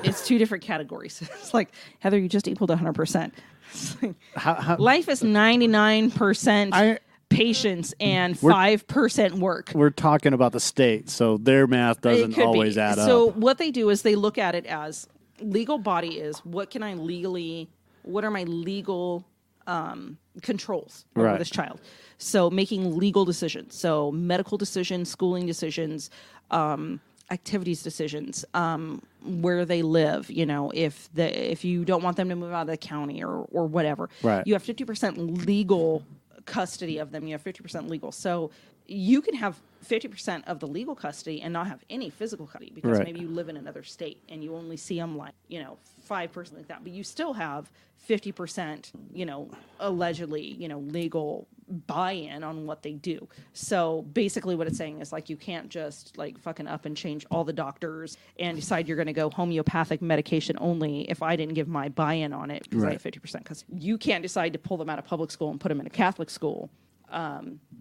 It's 2 different categories. It's like, Heather, you just equaled 100%. It's like, How, life is 99% patience and 5% work. we're talking about the state, so their math It doesn't could always be. add So up. what they do is they look at it as legal body is what are my legal controls over Right. this child. So making legal decisions. So medical decisions, schooling decisions, activities decisions, where they live, if you don't want them to move out of the county or whatever. Right. You have 50% legal custody of them. You have 50% legal. So you can have 50% of the legal custody and not have any physical custody because Right. maybe you live in another state and you only see them like, 5% like that. But you still have 50%, allegedly, legal buy-in on what they do. So basically what it's saying is like you can't just like fucking up and change all the doctors and decide you're going to go homeopathic medication only if I didn't give my buy-in on it because I Right. have 50%. Because you can't decide to pull them out of public school and put them in a Catholic school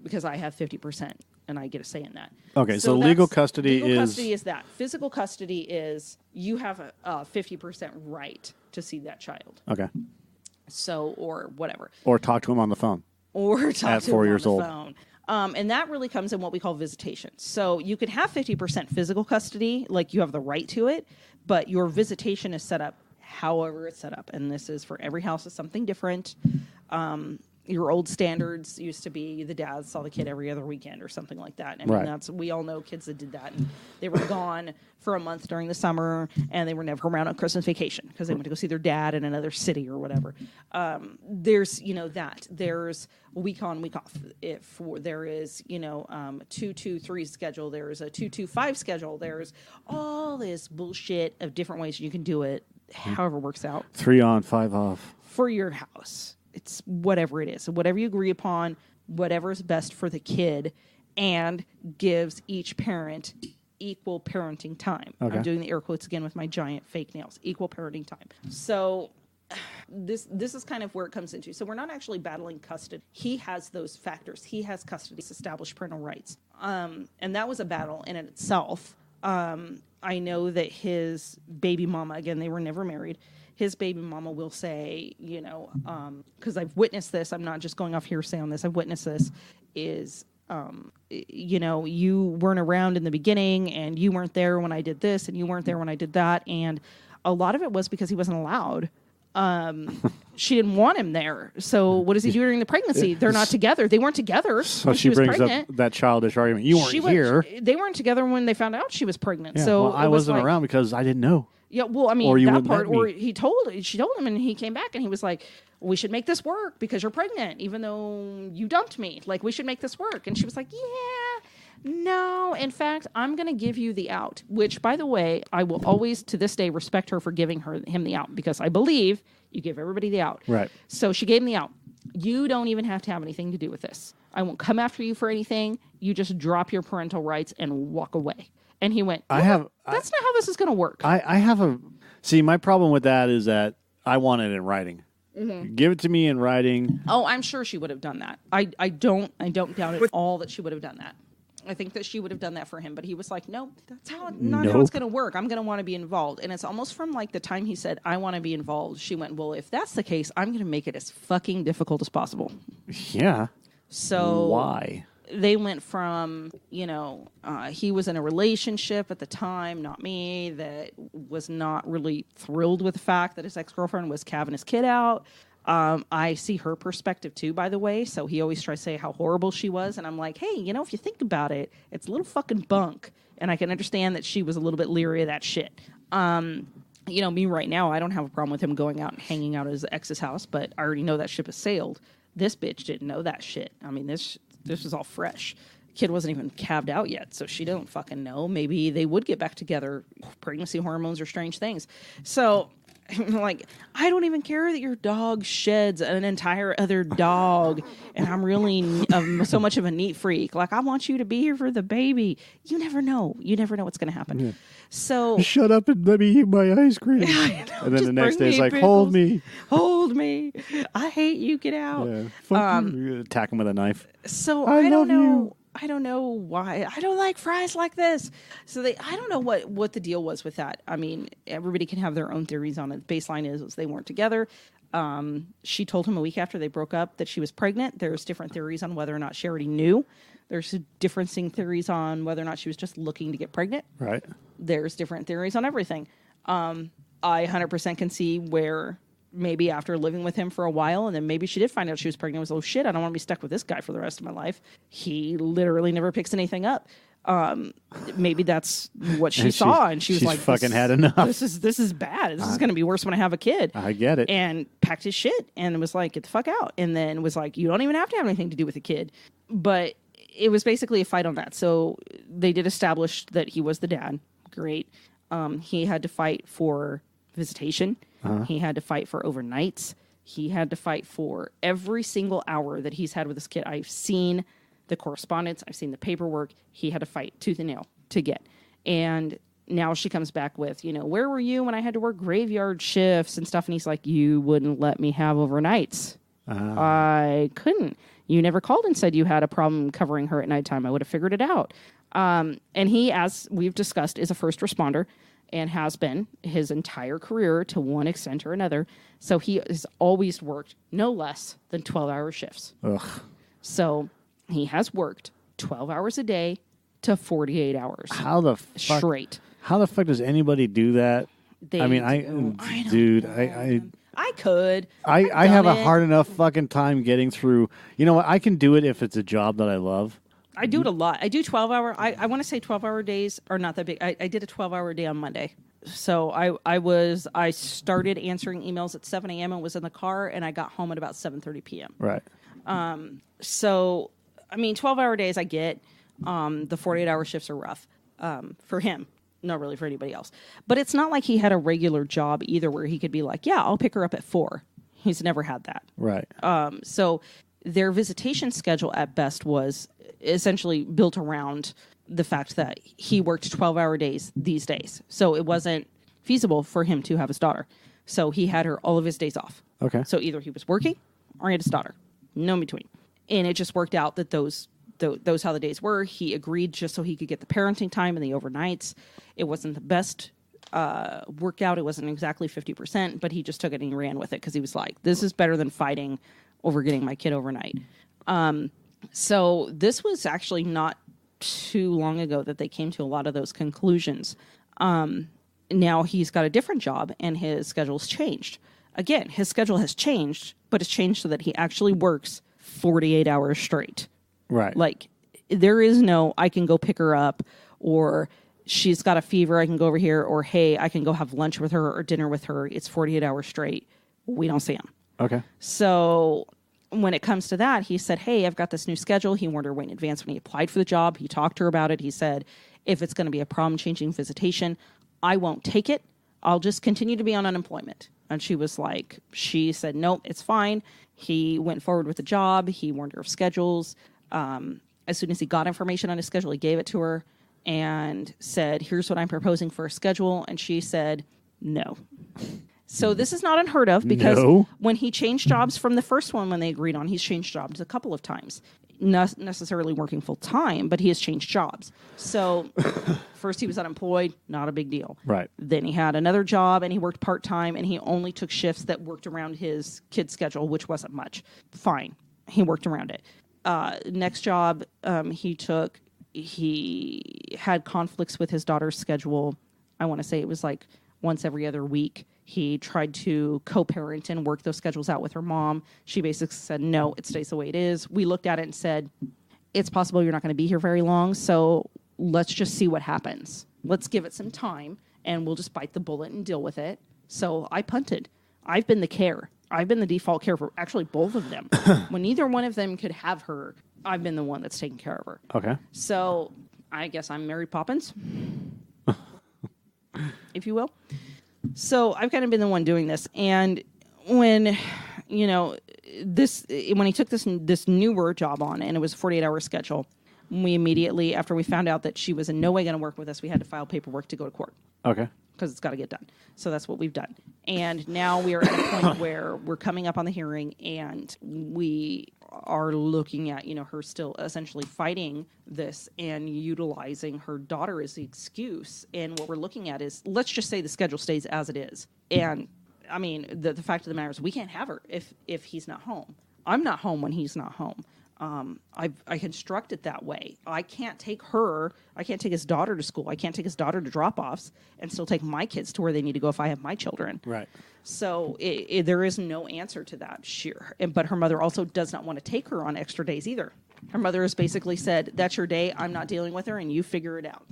because I have 50% and I get a say in that. Okay, so legal that's- custody legal is- custody is that. Physical custody is you have a 50% right to see that child. Okay. So, or whatever. Or talk to him on the phone. Or talk At to 4 him years on old. the phone. And that really comes in what we call visitation. So you could have 50% physical custody, like you have the right to it, but your visitation is set up however it's set up. And this is for every house is something different. Your old standards used to be the dad saw the kid every other weekend or something like that. I mean, we all know kids that did that. And they were gone for a month during the summer, and they were never around on Christmas vacation because they went to go see their dad in another city or whatever. There's, that. There's week on, week off. If there is, 2-2-3 schedule, there's a 2-2-5 schedule. There's all this bullshit of different ways you can do it, however it works out. 3 on, 5 off. For your house. It's whatever it is. Whatever you agree upon, whatever is best for the kid, and gives each parent equal parenting time. Okay. I'm doing the air quotes again with my giant fake nails. Equal parenting time. So this is kind of where it comes into. So we're not actually battling custody. He has those factors. He has custody, established parental rights. And that was a battle in itself. I know that his baby mama, again, they were never married. His baby mama will say, because I've witnessed this, I'm not just going off hearsay on this, I've witnessed this, is, you weren't around in the beginning and you weren't there when I did this and you weren't there when I did that. And a lot of it was because he wasn't allowed. She didn't want him there. So what does he do during the pregnancy? They're not together. They weren't together So when she was brings pregnant. up that childish argument. You weren't here. They weren't together when they found out she was pregnant. Yeah, So well, I wasn't around because I didn't know. Yeah, well, I mean, Or you that wouldn't part, let or me. she told him, and he came back, and he was like, we should make this work because you're pregnant, even though you dumped me. Like, we should make this work. And she was like, yeah, no. In fact, I'm going to give you the out, which, by the way, I will always, to this day, respect her for giving him the out, because I believe you give everybody the out. Right. So she gave him the out. You don't even have to have anything to do with this. I won't come after you for anything. You just drop your parental rights and walk away. And he went, that's not how this is going to work. I have a... See, my problem with that is that I want it in writing. Mm-hmm. Give it to me in writing. Oh, I'm sure she would have done that. I don't doubt at all that she would have done that. I think that she would have done that for him, but he was like, no, that's not how it's going to work. I'm going to want to be involved. And it's almost from like the time he said, I want to be involved, she went, well, if that's the case, I'm going to make it as fucking difficult as possible. Yeah. So why? They went from, he was in a relationship at the time, not me, that was not really thrilled with the fact that his ex-girlfriend was calving his kid out. I see her perspective too, by the way. So he always tries to say how horrible she was. And I'm like, hey, if you think about it, it's a little fucking bunk. And I can understand that she was a little bit leery of that shit. Me right now, I don't have a problem with him going out and hanging out at his ex's house, but I already know that ship has sailed. This bitch didn't know that shit. I mean, this was all fresh. Kid wasn't even calved out yet, so she don't fucking know. Maybe they would get back together. Pregnancy hormones are strange things. So, like, I don't even care that your dog sheds an entire other dog, and I'm really so much of a neat freak. Like, I want you to be here for the baby. You never know. You never know what's going to happen. Yeah. So shut up and let me eat my ice cream. And then the next day it's like, hold me. Hold me. I hate you. Get out. Yeah. Fuck you. Attack him with a knife. So I don't know. You. I don't know why. I don't like fries like this. So I don't know what the deal was with that. I mean, everybody can have their own theories on it. Baseline is they weren't together. She told him a week after they broke up that she was pregnant. There's different theories on whether or not she already knew. There's differing theories on whether or not she was just looking to get pregnant. Right. There's different theories on everything. I 100% can see where maybe after living with him for a while, and then maybe she did find out she was pregnant, was, oh shit, I don't want to be stuck with this guy for the rest of my life. He literally never picks anything up. Maybe that's what she saw, and she was like, fucking had enough. This is bad. This is going to be worse when I have a kid. I get it. And packed his shit and was like, get the fuck out. And then was like, you don't even have to have anything to do with the kid. But it was basically a fight on that. So they did establish that he was the dad. Great. He had to fight for visitation. Uh-huh. He had to fight for overnights. He had to fight for every single hour that he's had with this kid. I've seen the correspondence. I've seen the paperwork. He had to fight tooth and nail to get. And now she comes back with, where were you when I had to work graveyard shifts and stuff? And he's like, you wouldn't let me have overnights. I couldn't. You never called and said you had a problem covering her at nighttime. I would have figured it out. And he, as we've discussed, is a first responder. and has been his entire career to one extent or another. So he has always worked no less than 12-hour shifts. Ugh. So he has worked 12 hours a day to 48 hours How the fuck? straight. How the fuck does anybody do that? They I mean, do. I don't dude, know. I could. I have a done it. hard enough fucking time getting through. You know what? I can do it if it's a job that I love. I do it a lot. I do 12-hour. I want to say 12-hour days are not that big. I did a 12-hour day on Monday. So I started answering emails at 7 a.m. and was in the car, and I got home at about 7:30 p.m. Right. So, I mean, 12-hour days I get. The 48-hour shifts are rough for him. Not really for anybody else. But it's not like he had a regular job either where he could be like, yeah, I'll pick her up at 4. He's never had that. Right. So their visitation schedule at best was essentially built around the fact that he worked 12-hour days these days. So it wasn't feasible for him to have his daughter. So he had her all of his days off. Okay. So either he was working or he had his daughter. No in between. And it just worked out that those how the days were. He agreed just so he could get the parenting time and the overnights. It wasn't the best workout. It wasn't exactly 50%, but he just took it and he ran with it because he was like, this is better than fighting over getting my kid overnight. So this was actually not too long ago that they came to a lot of those conclusions. Now he's got a different job and his schedule's changed. Again, his schedule has changed, but it's changed so that he actually works 48 hours straight. Right. Like, there is no, I can go pick her up, or she's got a fever, I can go over here, or hey, I can go have lunch with her or dinner with her. It's 48 hours straight. We don't see him. Okay. So when it comes to that, he said, hey, I've got this new schedule. He warned her way in advance when he applied for the job. He talked to her about it. He said, if it's going to be a problem changing visitation, I won't take it. I'll just continue to be on unemployment. And she said, nope, it's fine. He went forward with the job. He warned her of schedules. As soon as he got information on his schedule, he gave it to her and said, here's what I'm proposing for a schedule. And she said, no. So this is not unheard of because when he changed jobs from the first one, when they agreed on, he's changed jobs a couple of times. Not necessarily working full time, but he has changed jobs. So first he was unemployed, not a big deal. Right. Then he had another job and he worked part-time and he only took shifts that worked around his kid's schedule, which wasn't much. Fine. He worked around it. Next job he had conflicts with his daughter's schedule. I want to say it was like once every other week. He tried to co-parent and work those schedules out with her mom. She basically said, no, it stays the way it is. We looked at it and said, it's possible you're not going to be here very long, so let's just see what happens. Let's give it some time, and we'll just bite the bullet and deal with it. So I punted. I've been the care. I've been the default care for actually both of them. When neither one of them could have her, I've been the one that's taking care of her. Okay. So I guess I'm Mary Poppins, if you will. So I've kind of been the one doing this. And when, when he took this newer job on and it was a 48-hour schedule, we immediately, after we found out that she was in no way going to work with us, we had to file paperwork to go to court. Okay. Because it's got to get done. So that's what we've done. And now we are at a point where we're coming up on the hearing and we are looking at, her still essentially fighting this and utilizing her daughter as the excuse. And what we're looking at is, let's just say the schedule stays as it is. And I mean, the fact of the matter is we can't have her if he's not home. I'm not home when he's not home. I construct it that way. I can't take his daughter to school. I can't take his daughter to drop-offs and still take my kids to where they need to go if I have my children. Right. So there is no answer to that. Sure. But her mother also does not want to take her on extra days either. Her mother has basically said, that's your day. I'm not dealing with her and you figure it out.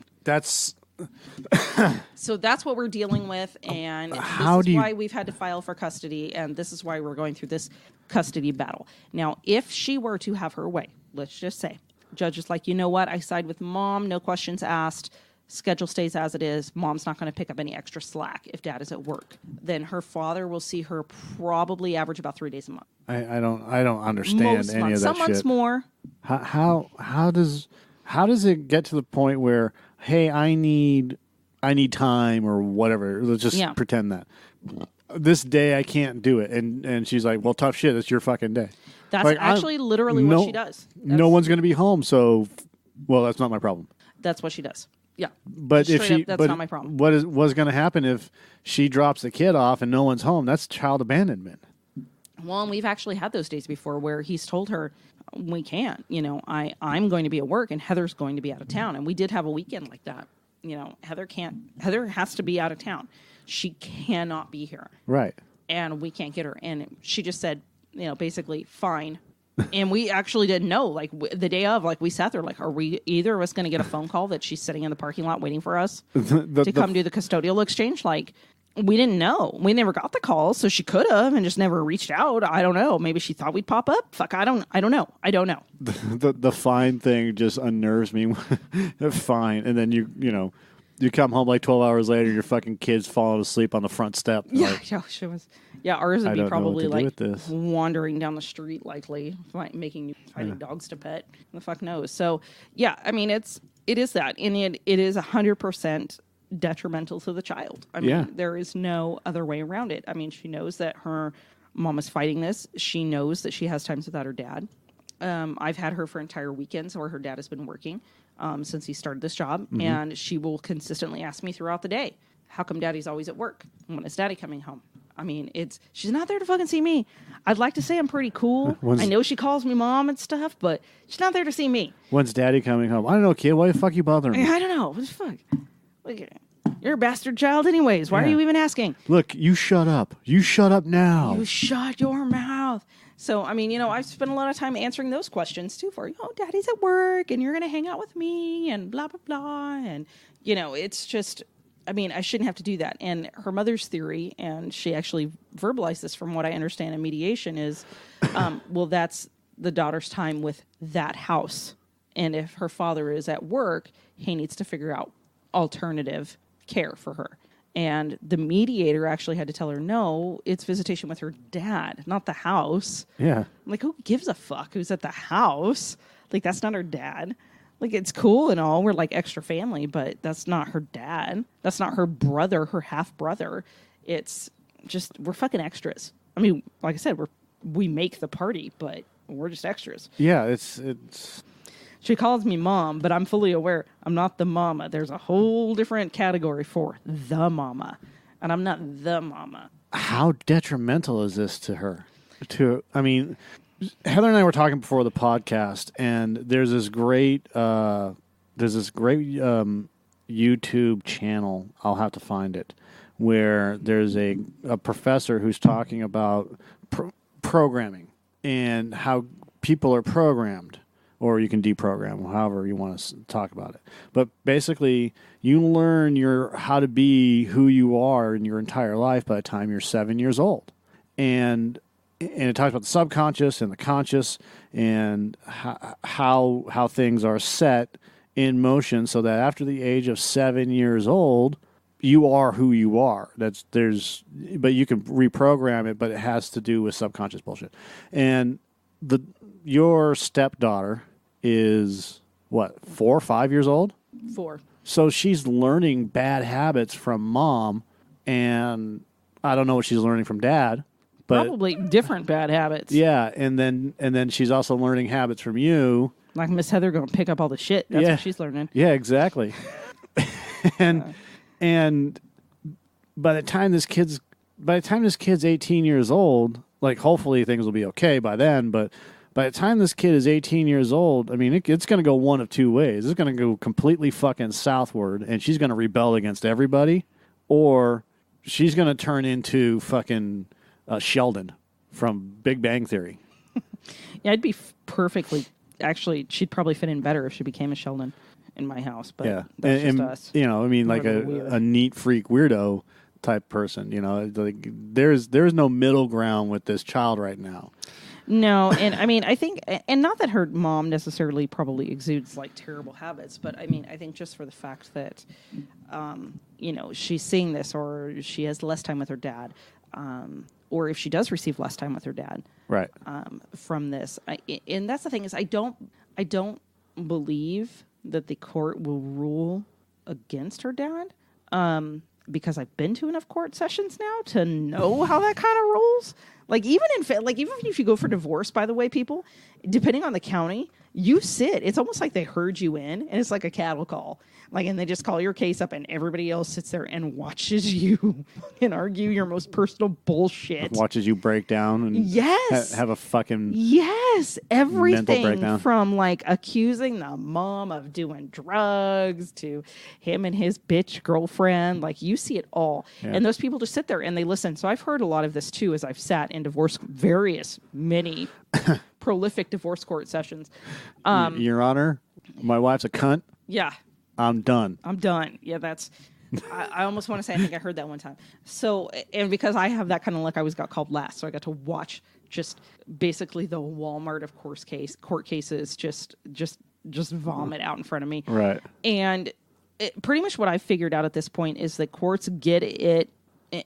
So that's what we're dealing with, and this is why we've had to file for custody, and this is why we're going through this custody battle. Now, if she were to have her way, let's just say, judge is like, you know what, I side with mom, no questions asked, schedule stays as it is, mom's not going to pick up any extra slack if dad is at work. Then her father will see her probably average about 3 days a month. I don't understand Most any months. of that Some months shit. more. How does it get to the point where, hey, I need time or whatever. Let's just pretend that. This day I can't do it. And she's like, well, tough shit. It's your fucking day. That's actually literally what she does. No one's going to be home. So, well, that's not my problem. That's what she does. Yeah. But if Straight she, up, that's but not my problem. what's going to happen if she drops the kid off and no one's home? That's child abandonment. Well, and we've actually had those days before where he's told her, we can't, I'm going to be at work and Heather's going to be out of town. And we did have a weekend like that. Heather has to be out of town. She cannot be here. Right. And we can't get her. And she just said, basically, fine. And we actually didn't know, like the day of, like we sat there, like, are we either of us going to get a phone call that she's sitting in the parking lot waiting for us to come do the custodial exchange? Like, we didn't know. We never got the call, so she could have and just never reached out. I don't know. Maybe she thought we'd pop up. Fuck, I don't know. I don't know. The fine thing just unnerves me. Fine, and then you come home like 12 hours later, your fucking kid's falling asleep on the front step. Yeah, like, yeah, she was. Yeah, ours would I be don't know what probably to do like with this. wandering down the street, likely finding dogs to pet. The fuck knows. So yeah, I mean, it is that, and it is 100% detrimental to the child. I mean, Yeah. there is no other way around it. I mean, she knows that her mom is fighting this. She knows that she has times without her dad. I've had her for entire weekends where her dad has been working since he started this job, and she will consistently ask me throughout the day, how come daddy's always at work? When is daddy coming home? I mean, she's not there to fucking see me. I'd like to say I'm pretty cool. I know she calls me mom and stuff, but she's not there to see me. When's daddy coming home? I don't know, kid. Why the fuck you bothering me? I don't know. What the fuck? Look, you're a bastard child anyways. Why are you even asking? Look, you shut up. You shut up now. You shut your mouth. So, I mean, I've spent a lot of time answering those questions, too, for, daddy's at work, and you're going to hang out with me, and blah, blah, blah. And, it's just, I mean, I shouldn't have to do that. And her mother's theory, and she actually verbalized this from what I understand in mediation, is, well, that's the daughter's time with that house. And if her father is at work, he needs to figure out alternative care for her. And the mediator actually had to tell her, no, it's visitation with her dad, not the house. Yeah. I'm like, who gives a fuck who's at the house? Like, that's not her dad. Like, it's cool and all. We're like extra family, but that's not her dad. That's not her brother, her half brother. It's just, we're fucking extras. I mean, like I said, we make the party, but we're just extras. Yeah, it's She calls me mom, but I'm fully aware I'm not the mama. There's a whole different category for the mama, and I'm not the mama. how detrimental is this to her? I mean, Heather and I were talking before the podcast, and there's this great YouTube channel. I'll have to find it, where there's a professor who's talking about programming and how people are programmed. Or you can deprogram, however you want to talk about it. But basically, you learn how to be who you are in your entire life by the time you're 7 years old. And it talks about the subconscious and the conscious and how things are set in motion so that after the age of 7 years old, you are who you are. But you can reprogram it, but it has to do with subconscious bullshit. And your stepdaughter is, what, 4 or 5 years old? 4. So she's learning bad habits from mom, and I don't know what she's learning from dad. But probably different bad habits. Yeah, and then she's also learning habits from you. Like Miss Heather going to pick up all the shit. That's what she's learning. Yeah, exactly. and by the time this kid's 18 years old, like hopefully things will be okay by then, but by the time this kid is 18 years old, I mean, it's going to go one of two ways. It's going to go completely fucking southward, and she's going to rebel against everybody, or she's going to turn into fucking Sheldon from Big Bang Theory. Yeah, I'd be perfectly... Actually, she'd probably fit in better if she became a Sheldon in my house, but that's just us. I mean, like a neat freak weirdo type person, like there's no middle ground with this child right now. No, and I mean, I think, and not that her mom necessarily probably exudes like terrible habits, but I mean, I think just for the fact that, she's seeing this, or she has less time with her dad, or if she does receive less time with her dad, right, from this, and that's the thing is, I don't believe that the court will rule against her dad, because I've been to enough court sessions now to know how that kind of rolls. Like even if you go for divorce, by the way, people, depending on the county, you sit. It's almost like they herd you in, and it's like a cattle call. Like, and they just call your case up, and everybody else sits there and watches you and argue your most personal bullshit. Watches you break down and Yes. have a fucking Yes, mental everything breakdown. from like accusing the mom of doing drugs to him and his bitch girlfriend. Like, you see it all. Yeah. And those people just sit there and they listen. So I've heard a lot of this too as I've sat in many prolific divorce court sessions. Your Honor, my wife's a cunt. Yeah, I'm done. I'm done. Yeah, that's. I almost want to say I think I heard that one time. So, and because I have that kind of luck, I got called last, so I got to watch just basically the Walmart of court cases just vomit out in front of me. Right. And pretty much what I've figured out at this point is that courts get it.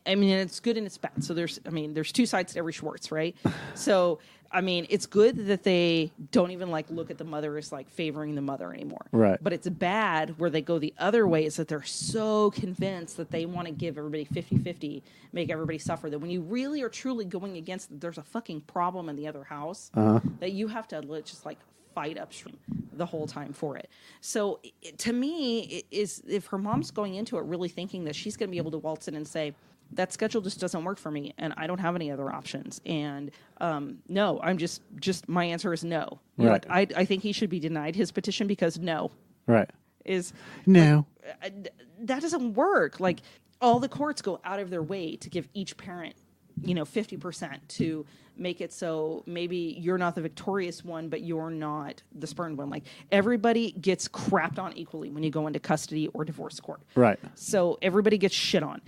I mean, it's good and it's bad. So there's two sides to every Schwartz, right? So, I mean, it's good that they don't even like look at the mother as like favoring the mother anymore. Right. But it's bad where they go the other way, is that they're so convinced that they want to give everybody 50-50, make everybody suffer, that when you really are truly going against that there's a fucking problem in the other house, that you have to just like fight upstream the whole time for it. So to me, it is, if her mom's going into it really thinking that she's going to be able to waltz in and say, that schedule just doesn't work for me, and I don't have any other options. And no, I'm just my answer is no. Right. Like, I think he should be denied his petition because no Right. is No. that doesn't work. Like, all the courts go out of their way to give each parent 50% to make it so maybe you're not the victorious one, but you're not the spurned one. Like, everybody gets crapped on equally when you go into custody or divorce court. Right. So everybody gets shit on.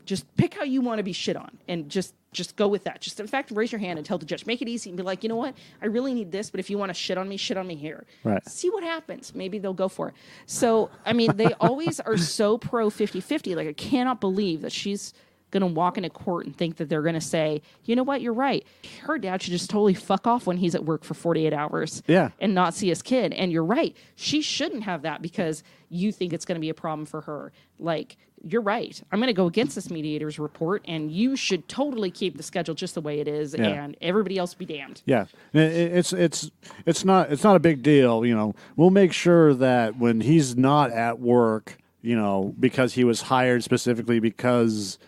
Just pick how you want to be shit on, and just go with that. Just, in fact, raise your hand and tell the judge. Make it easy and be like, you know what? I really need this, but if you want to shit on me here. Right. See what happens. Maybe they'll go for it. So, I mean, they always are so pro 50-50. Like, I cannot believe that she's going to walk into court and think that they're going to say, you know what? You're right. Her dad should just totally fuck off when he's at work for 48 hours Yeah. and not see his kid. And you're right. She shouldn't have that because you think it's going to be a problem for her. Like, you're right. I'm going to go against this mediator's report, and you should totally keep the schedule just the way it is, Yeah. and everybody else be damned. Yeah, it's not a big deal. We'll make sure that when he's not at work, because he was hired specifically because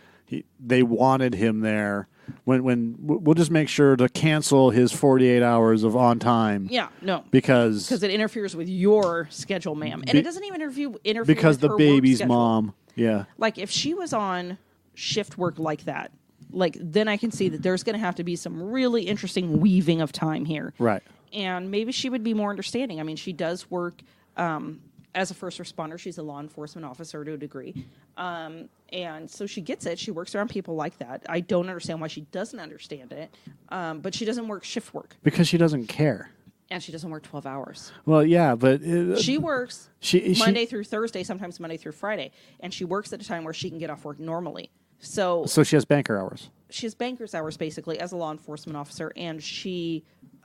they wanted him there. When we'll just make sure to cancel his 48 hours of on time. Yeah, no. Because it interferes with your schedule, ma'am. And it doesn't even interfere because with the her baby's work schedule. mom. Yeah. Like, if she was on shift work like that, like, then I can see that there's going to have to be some really interesting weaving of time here. Right. And maybe she would be more understanding. I mean, she does work as a first responder. She's a law enforcement officer to a degree. And so she gets it. She works around people like that. I don't understand why she doesn't understand it. But she doesn't work shift work. Because she doesn't care. And she doesn't work 12 hours. Well, yeah, but She works she Monday through Thursday, sometimes Monday through Friday. And she works at a time where she can get off work normally. So she has banker hours. she has banker's hours, basically, as a law enforcement officer. And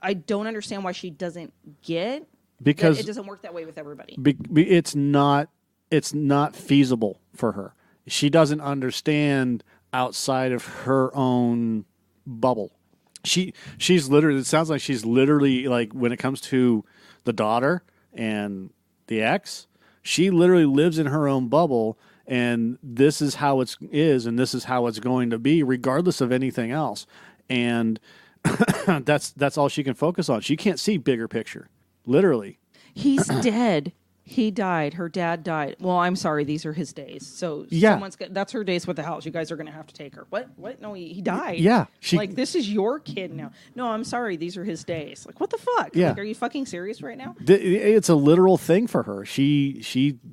I don't understand why she doesn't get Because it doesn't work that way with everybody. It's not feasible for her. She doesn't understand outside of her own bubble. She's literally, it sounds like she's literally, like, when it comes to the daughter and the ex, she literally lives in her own bubble, and this is how it is, and this is how it's going to be, regardless of anything else. And that's all she can focus on. She can't see bigger picture, literally. He's dead. He died. Her dad died. Well, I'm sorry. These are his days. So Yeah. that's her days with the house. You guys are going to have to take her. What? No, he died. Yeah. Like, this is your kid now. No, I'm sorry. These are his days. Like, what the fuck? Yeah. Like, are you fucking serious right now? It's a literal thing for her. She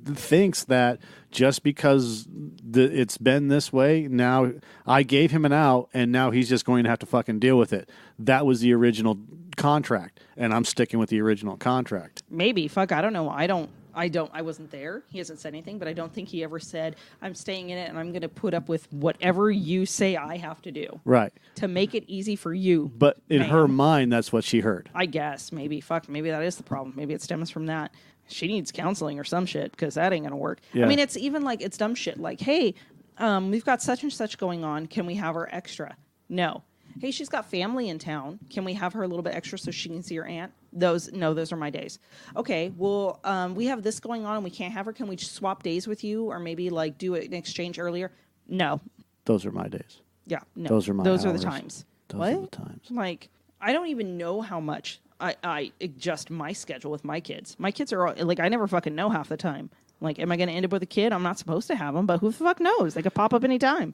thinks that just because it's been this way, now I gave him an out, and now he's just going to have to fucking deal with it. That was the original contract, and I'm sticking with the original contract. Maybe. Fuck, I don't know. I wasn't there. He hasn't said anything, but I don't think he ever said, I'm staying in it and I'm going to put up with whatever you say I have to do. Right. To make it easy for you. But in ma'am. her mind, that's what she heard. I guess. Maybe. Fuck, maybe that is the problem. Maybe it stems from that. She needs counseling or some shit, because that ain't going to work. Yeah. I mean, it's even like, it's dumb shit. Like, hey, we've got such and such going on. Can we have her extra? No. Hey, she's got family in town. Can we have her a little bit extra so she can see her aunt? Those are my days. Okay, well, we have this going on and we can't have her. Can we just swap days with you, or maybe like do an exchange earlier? No. Those are my days. Yeah, no. Those are my Those are hours. the times. Those what? are the times. Like, I don't even know how much I adjust my schedule with my kids. My kids are all, like, I never fucking know half the time. Like, am I going to end up with a kid? I'm not supposed to have them, but who the fuck knows? They could pop up anytime.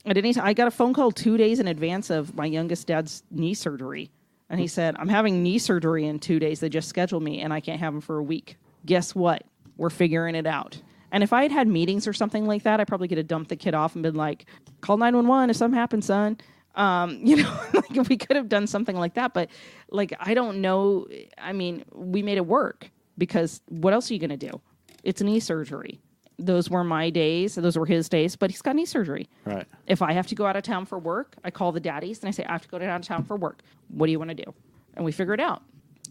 At any time, I got a phone call 2 days in advance of my youngest dad's knee surgery. And he said, I'm having knee surgery in 2 days. They just scheduled me, and I can't have him for a week. Guess what? We're figuring it out. And if I had had meetings or something like that, I probably could have dumped the kid off and been like, call 911 if something happens, son. Like we could have done something like that. But, like, I don't know. I mean, we made it work because what else are you going to do? It's knee surgery. Those were my days. Those were his days, but he's got knee surgery. Right. If I have to go out of town for work, I call the daddies and I say, I have to go out of town for work. What do you want to do? And we figure it out.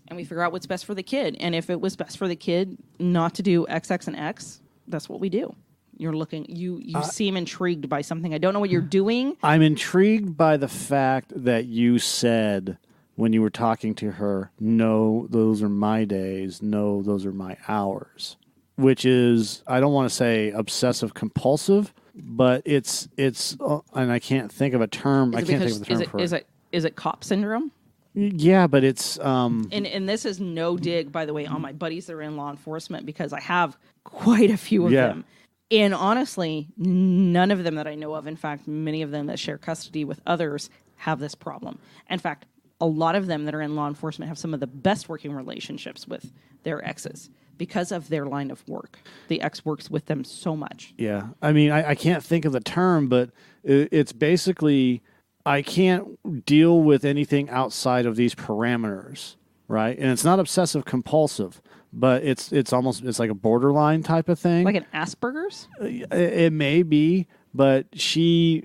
And we figure out what's best for the kid. And if it was best for the kid not to do X, X, and X, that's what we do. You're looking, you seem intrigued by something. I don't know what you're doing. I'm intrigued by the fact that you said when you were talking to her, no, those are my days. No, those are my hours. Which is, I don't want to say obsessive compulsive, but it's, and I can't think of a term. I can't think of the term for it. Is it cop syndrome? Yeah, but it's And this is no dig, by the way, on my buddies that are in law enforcement, because I have quite a few of them. And honestly, none of them that I know of, in fact, many of them that share custody with others have this problem. In fact, a lot of them that are in law enforcement have some of the best working relationships with their exes because of their line of work. The ex works with them so much. Yeah. I mean, I can't think of the term, but it's basically I can't deal with anything outside of these parameters, right? And it's not obsessive compulsive, but it's like a borderline type of thing. Like an Asperger's? It may be, but she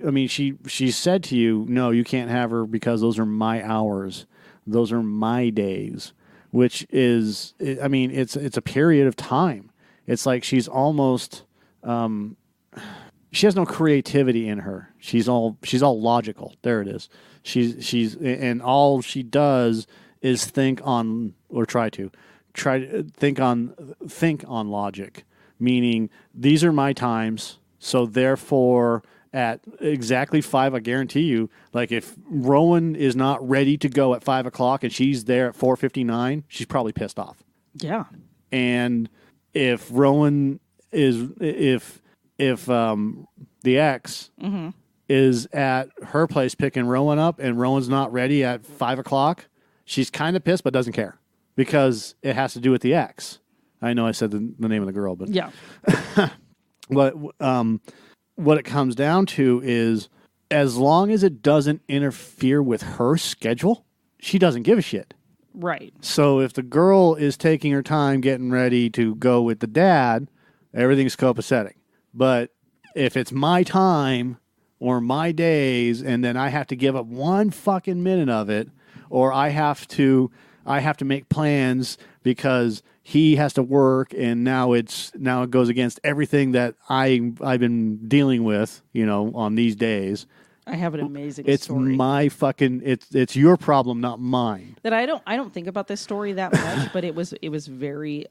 said to you, no, you can't have her because those are my hours. Those are my days. Which is, I mean, it's a period of time. It's like she's almost, she has no creativity in her. She's all logical. There it is. She's and all she does is think on think on logic. Meaning these are my times, so therefore at exactly 5, I guarantee you, like if Rowan is not ready to go at 5 o'clock and she's there at 4:59, she's probably pissed off. Yeah. And if Rowan is, if the ex is at her place picking Rowan up and Rowan's not ready at 5 o'clock, she's kind of pissed but doesn't care because it has to do with the ex. I know I said the name of the girl, but yeah. What it comes down to is as long as it doesn't interfere with her schedule, she doesn't give a shit. Right. So if the girl is taking her time getting ready to go with the dad, everything's copacetic. But if it's my time or my days and then I have to give up one fucking minute of it, or I have to make plans because he has to work, and now it goes against everything that I've been dealing with, on these days. I have an amazing it's story. It's your problem, not mine. That I don't think about this story that much, but it was very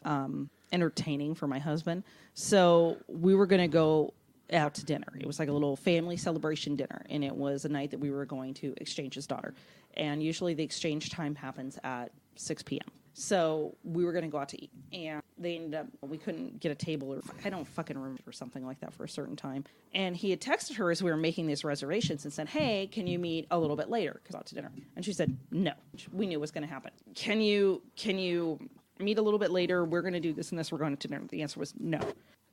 entertaining for my husband. So we were going to go out to dinner. It was like a little family celebration dinner, and it was a night that we were going to exchange his daughter. And usually the exchange time happens at 6 p.m. So we were going to go out to eat, and they ended up, we couldn't get a table, or I don't fucking remember, or something like that for a certain time. And he had texted her as we were making these reservations and said, hey, can you meet a little bit later? Because out to dinner. And she said, no. We knew it was going to happen. Can you meet a little bit later? We're going to do this and this. We're going to dinner. The answer was no.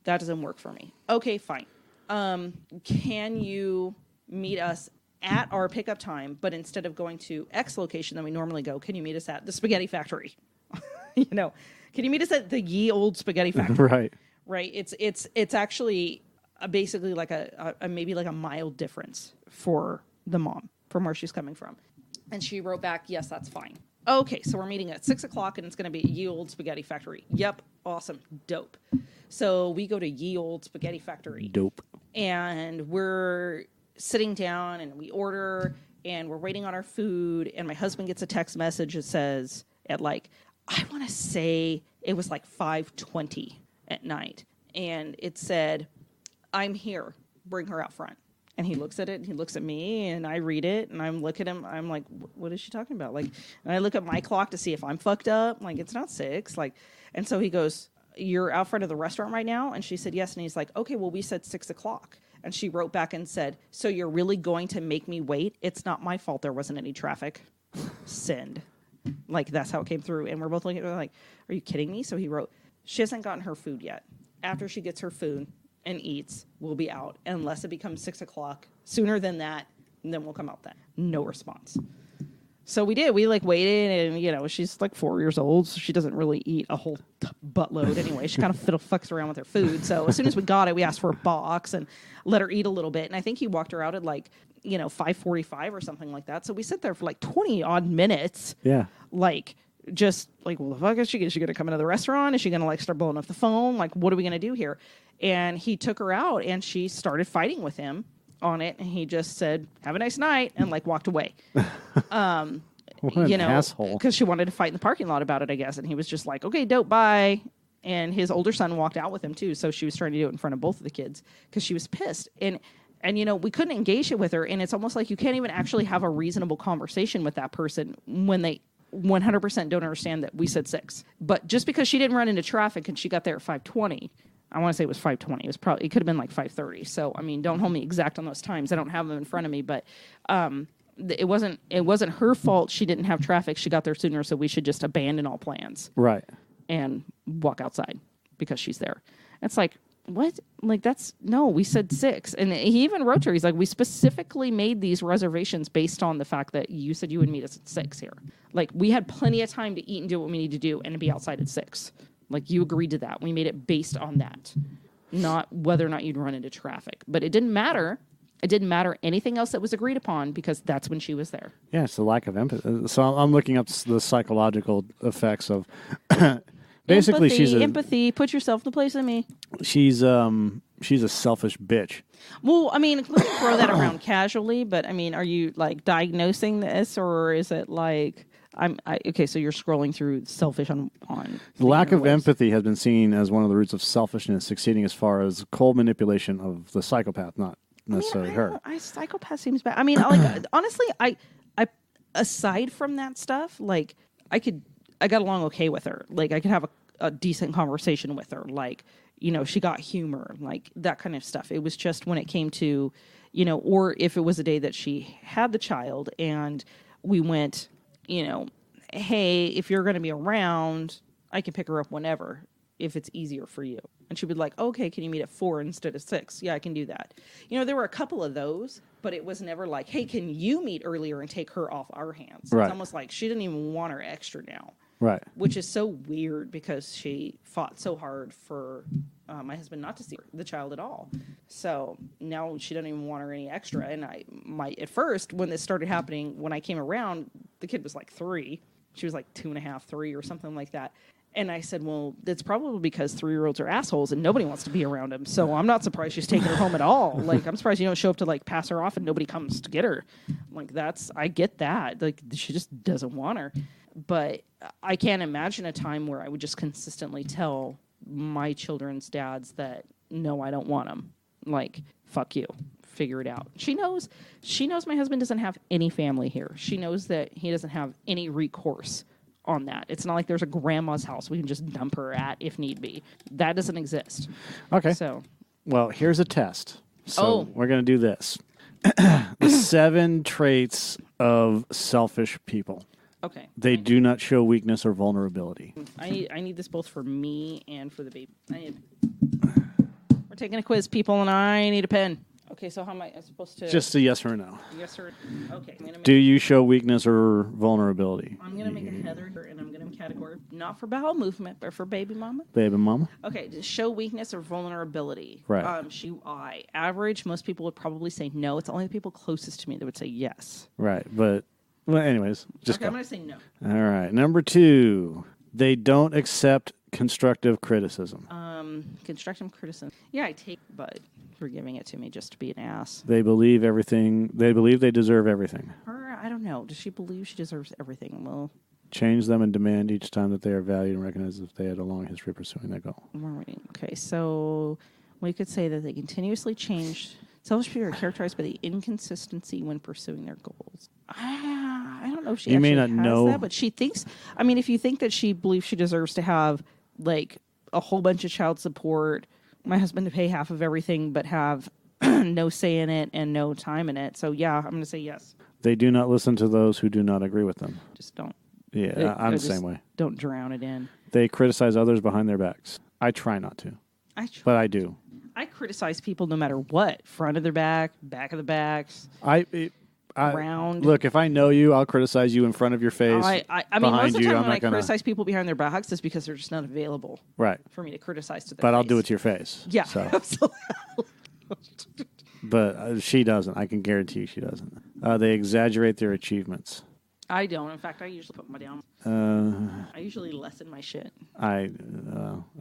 That doesn't work for me. Okay, fine. Can you meet us at our pickup time, but instead of going to X location that we normally go, can you meet us at the spaghetti factory? Can you meet us at the ye old spaghetti factory? Right. It's actually basically like a maybe like a mild difference for the mom from where she's coming from. And she wrote back, yes, that's fine. Okay, so we're meeting at 6 o'clock and it's going to be Ye Old Spaghetti Factory. Yep, awesome, dope. So we go to Ye Old Spaghetti Factory. Dope. And we're sitting down and we order and we're waiting on our food. And my husband gets a text message that says, at like, I want to say it was like 5:20 at night. And it said, "I'm here. Bring her out front." And he looks at it, and he looks at me, and I read it, and I'm looking at him. I'm like, "What is she talking about?" Like, and I look at my clock to see if I'm fucked up. Like, it's not 6. Like, and so he goes, "You're out front of the restaurant right now?" And she said, "Yes." And he's like, "Okay, well, we said 6:00." And she wrote back and said, "So you're really going to make me wait? It's not my fault there wasn't any traffic." Send. Like, that's how it came through. And we're both looking at her like, "Are you kidding me?" So he wrote, "She hasn't gotten her food yet. After she gets her food and eats, we'll be out. Unless it becomes 6:00. Sooner than that, and then we'll come out then." No response. So we did. We like waited, and she's like 4 years old, so she doesn't really eat a whole buttload anyway. She kind of fiddle fucks around with her food. So as soon as we got it, we asked for a box and let her eat a little bit. And I think he walked her out at like 5:45 or something like that. So we sit there for like 20 odd minutes. Yeah. Like, just like, well, the fuck is she? Is she going to come into the restaurant? Is she going to like start blowing up the phone? Like, what are we going to do here? And he took her out, and she started fighting with him on it. And he just said, "Have a nice night," and like walked away. What an asshole. Because she wanted to fight in the parking lot about it, I guess. And he was just like, "Okay, dope, bye." And his older son walked out with him too. So she was trying to do it in front of both of the kids because she was pissed. And we couldn't engage it with her. And it's almost like you can't even actually have a reasonable conversation with that person when they 100% don't understand that we said 6. But just because she didn't run into traffic and she got there at 5:20, I want to say it was 5:20. It could have been like 5:30. So, I mean, don't hold me exact on those times. I don't have them in front of me, but it wasn't her fault she didn't have traffic. She got there sooner, so we should just abandon all plans. Right. And walk outside because she's there. It's like, what? Like, no, we said 6. And he even wrote to her. He's like, "We specifically made these reservations based on the fact that you said you would meet us at 6 here. Like, we had plenty of time to eat and do what we need to do and to be outside at 6. Like, you agreed to that. We made it based on that, not whether or not you'd run into traffic." But it didn't matter. It didn't matter anything else that was agreed upon because that's when she was there. Yeah, it's the lack of empathy. So I'm looking up the psychological effects of... Basically, empathy. Put yourself in the place of me. She's a selfish bitch. Well, I mean, we can throw that around casually, but I mean, are you like diagnosing this, or is it like okay? So you're scrolling through selfish on. The lack of empathy has been seen as one of the roots of selfishness, succeeding as far as cold manipulation of the psychopath, not necessarily her. Psychopath seems bad. I mean, like honestly, I aside from that stuff, like I got along okay with her. Like, I could have a decent conversation with her. Like, she got humor, like that kind of stuff. It was just when it came to, or if it was a day that she had the child and we went, "Hey, if you're going to be around, I can pick her up whenever if it's easier for you." And she'd be like, "Okay, can you meet at 4 instead of 6? Yeah, I can do that." There were a couple of those, but it was never like, "Hey, can you meet earlier and take her off our hands?" Right. It's almost like she didn't even want her extra now. Right. Which is so weird because she fought so hard for my husband not to see the child at all. So now she doesn't even want her any extra. And at first, when this started happening, when I came around, the kid was like 3. She was like 2.5, 3 or something like that. And I said, well, it's probably because 3-year-olds are assholes and nobody wants to be around them. So I'm not surprised she's taking her home at all. Like, I'm surprised you don't show up to like pass her off and nobody comes to get her. Like, I get that. Like, she just doesn't want her. But I can't imagine a time where I would just consistently tell my children's dads that, no, I don't want them. Like, fuck you. Figure it out. She knows my husband doesn't have any family here. She knows that he doesn't have any recourse on that. It's not like there's a grandma's house we can just dump her at if need be. That doesn't exist. Okay. So, well, here's a test. So we're going to do this. The 7 traits of selfish people. Okay. They do not show weakness or vulnerability. I need this both for me and for the baby. We're taking a quiz, people, and I need a pen. Okay, so how am I supposed to... Just a yes or no. Yes or... Okay. Do you show weakness or vulnerability? I'm going to make a header, and I'm going to category, not for bowel movement, but for baby mama. Baby mama. Okay, to show weakness or vulnerability. Right. Average, most people would probably say no. It's only the people closest to me that would say yes. Right, but... Well, anyways, just go. I'm going to say no. All right. Number 2, they don't accept constructive criticism. Constructive criticism. Yeah, I take, but for giving it to me just to be an ass. They believe everything. They believe they deserve everything. Her, I don't know. Does she believe she deserves everything? Well, Change them and demand each time that they are valued and recognized if they had a long history of pursuing that goal. Okay, so we could say that they continuously change. Selfish people are characterized by the inconsistency when pursuing their goals. I don't know if she You actually may not has know. that, but she thinks. I mean, if you think that she believes she deserves to have like a whole bunch of child support, my husband to pay half of everything, but have no say in it and no time in it. So yeah, I'm going to say yes. They do not listen to those who do not agree with them. Just don't. Yeah, I'm the same way. Don't drown it in. They criticize others behind their backs. I try not to, but I do. I criticize people no matter what. Front of their back of the backs. Round. Look, if I know you, I'll criticize you in front of your face. I mean, most of the time when I gonna criticize people behind their backs, it's because they're just not available right for me to criticize to their but face. I'll do it to your face. Yeah, So. absolutely. But she doesn't. I can guarantee you she doesn't. They exaggerate their achievements. I don't. In fact, I usually put my down. I usually lessen my shit. I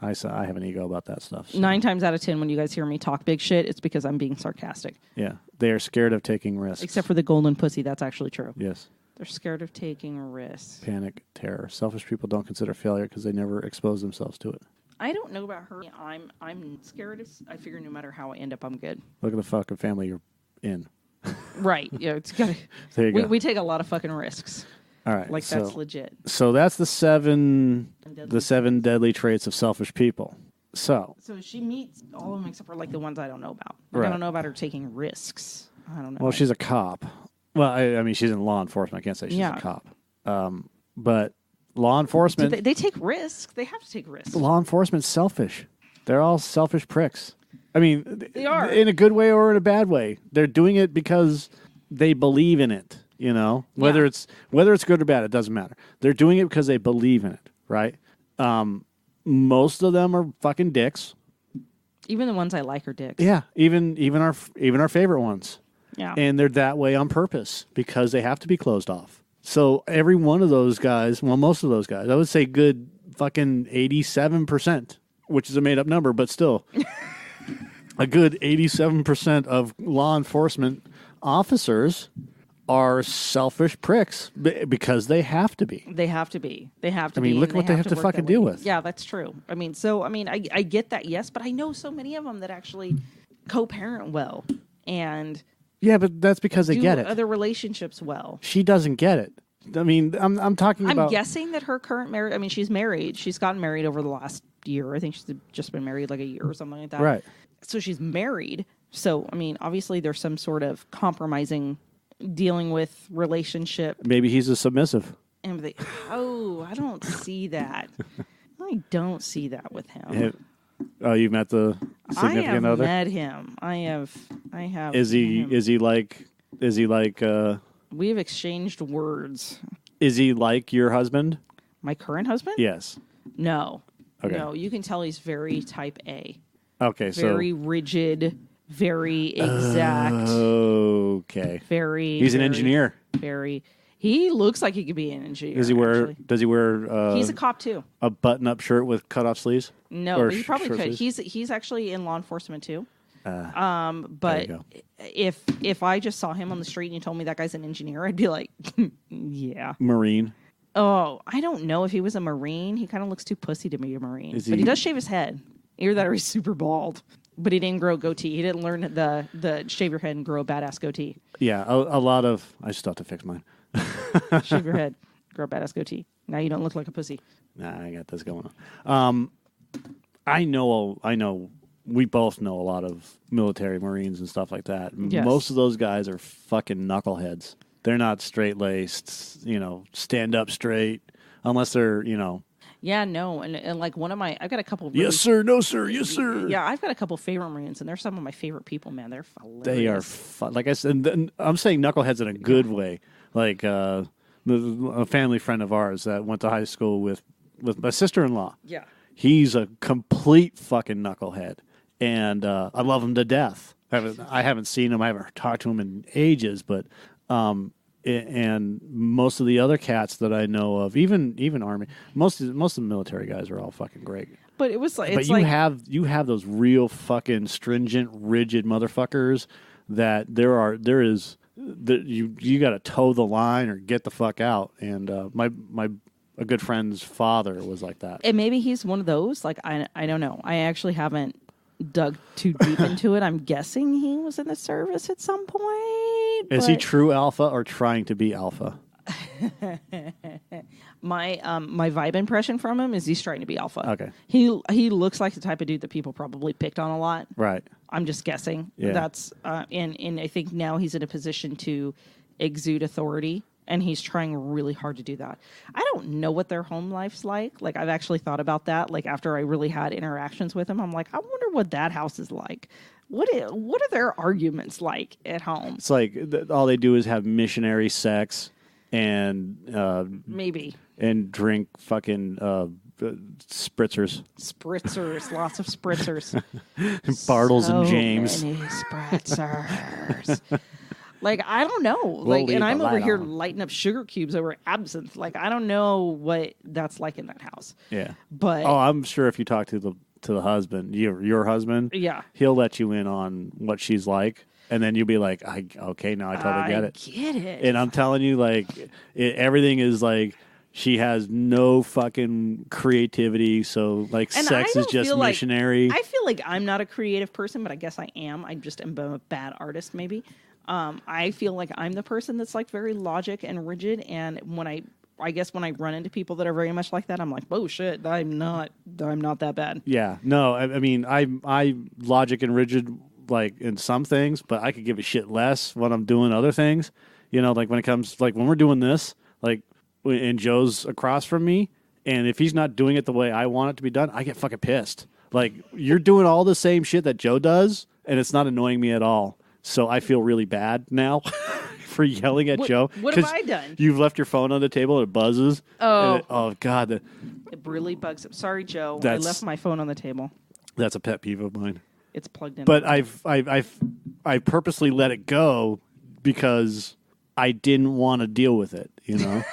have an ego about that stuff. So. 9 times out of 10, when you guys hear me talk big shit, it's because I'm being sarcastic. Yeah, they are scared of taking risks. Except for the golden pussy, that's actually true. Yes. They're scared of taking risks. Panic, terror. Selfish people don't consider failure because they never expose themselves to it. I don't know about her. I'm scared. I figure no matter how I end up, I'm good. Look at the fucking family you're in. Right. Yeah. It's gotta. There you go. We take a lot of fucking risks. All right. Like that's legit. So that's the seven deadly traits of selfish people. So she meets all of them except for like the ones I don't know about. Like, right. I don't know about her taking risks. I don't know. Well, she's a cop. Well, I mean, she's in law enforcement. I can't say she's a cop. But law enforcement... They take risks. They have to take risks. Law enforcement's selfish. They're all selfish pricks. I mean... They are. In a good way or in a bad way. They're doing it because they believe in it, you know? Whether it's good or bad, it doesn't matter. They're doing it because they believe in it, right? Most of them are fucking dicks. Even the ones I like are dicks. Yeah, even our favorite ones. Yeah. And they're that way on purpose because they have to be closed off. So every one of those guys, well, most of those guys, I would say good fucking 87%, which is a made up number, but still a good 87% of law enforcement officers are selfish pricks because they have to be. They have to be. They have to I mean, be. look what they have to fucking deal with. Yeah, that's true. I mean, I get that, yes, but I know so many of them that actually co-parent well and yeah, but that's because they get it. Other relationships well. She doesn't get it. I mean, I'm talking about... I'm guessing that her current marriage... I mean, she's married. She's gotten married over the last year. I think she's just been married like a year or something like that. Right. So she's married. So, I mean, obviously there's some sort of compromising, dealing with relationship. Maybe he's a submissive. And I don't see that. I don't see that with him. Oh, you met the significant other? I have met him. I have. Is he like? We have exchanged words. Is he like your husband? My current husband? Yes. No. Okay. No, you can tell he's very type A. Okay, very rigid, very exact. Okay. He's an engineer. He looks like he could be an engineer. Does he wear he's a cop too. A button-up shirt with cut-off sleeves? No, but he probably could. He's actually in law enforcement too. But if I just saw him on the street and you told me that guy's an engineer, I'd be like, yeah. Marine. Oh, I don't know if he was a Marine. He kind of looks too pussy to be a Marine. But he does shave his head. Either that or he's super bald. But he didn't grow a goatee. He didn't learn the shave your head and grow a badass goatee. Yeah, a lot of... I just have to fix mine. Shave your head, grow a badass goatee. Now you don't look like a pussy. Nah, I got this going on. I know. We both know a lot of military Marines and stuff like that. Yes. Most of those guys are fucking knuckleheads. They're not straight-laced, stand up straight, unless they're, Yeah, no, and like I've got a couple. Yes, sir. No, sir. Yes, sir. Yeah, I've got a couple favorite Marines, and they're some of my favorite people, man. They're hilarious. They are like I said. I'm saying knuckleheads in a good way. Like a family friend of ours that went to high school with my sister-in-law. Yeah, he's a complete fucking knucklehead, and I love him to death. I haven't seen him. I haven't talked to him in ages, but. And most of the other cats that I know of, even Army, most of the military guys are all fucking great. But it was like, you have those real fucking stringent, rigid motherfuckers that you got to toe the line or get the fuck out. And my a good friend's father was like that. And maybe he's one of those. Like, I don't know. I actually haven't dug too deep into it. I'm guessing he was in the service at some point. Is he true alpha or trying to be alpha? My vibe impression from him is he's trying to be alpha. Okay. He looks like the type of dude that people probably picked on a lot. Right. I'm just guessing. Yeah. That's and I think now he's in a position to exude authority, and he's trying really hard to do that. I don't know what their home life's like. Like, I've actually thought about that. Like, after I really had interactions with him, I'm like, I wonder what that house is like. What are their arguments like at home? It's like all they do is have missionary sex and Maybe and drink fucking spritzers. spritzers, lots of spritzers. Bartles and So James. many spritzers. Like, I don't know. We'll leave And I'm the over light here on. lighting up sugar cubes over absinthe. Like, I don't know what that's like in that house. Yeah. But Oh, I'm sure if you talk to the husband, your husband, yeah, he'll let you in on what she's like, and then you'll be like, okay, now I totally get it. Get it. And I'm telling you, like, everything is like she has no fucking creativity. So, like, And sex I is don't just feel like- missionary. I feel like I'm not a creative person, but I guess I am. I just am a bad artist, maybe. I feel like I'm the person that's like very logic and rigid, and when I guess when I run into people that are very much like that, I'm like, oh shit, I'm not that bad. Yeah, no, I mean, I logic and rigid like in some things, but I could give a shit less when I'm doing other things. You know, like when it comes, like when we're doing this, like, and Joe's across from me, and if he's not doing it the way I want it to be done, I get fucking pissed. Like, you're doing all the same shit that Joe does, and it's not annoying me at all. So I feel really bad now for yelling at Joe. What have 'cause I done? You've left your phone on the table and it buzzes. Oh. And oh God, It really bugs. Sorry, Joe. I That's- left my phone on the table. that's a pet peeve of mine. It's plugged in. But I purposely let it go because I didn't want to deal with it. You know,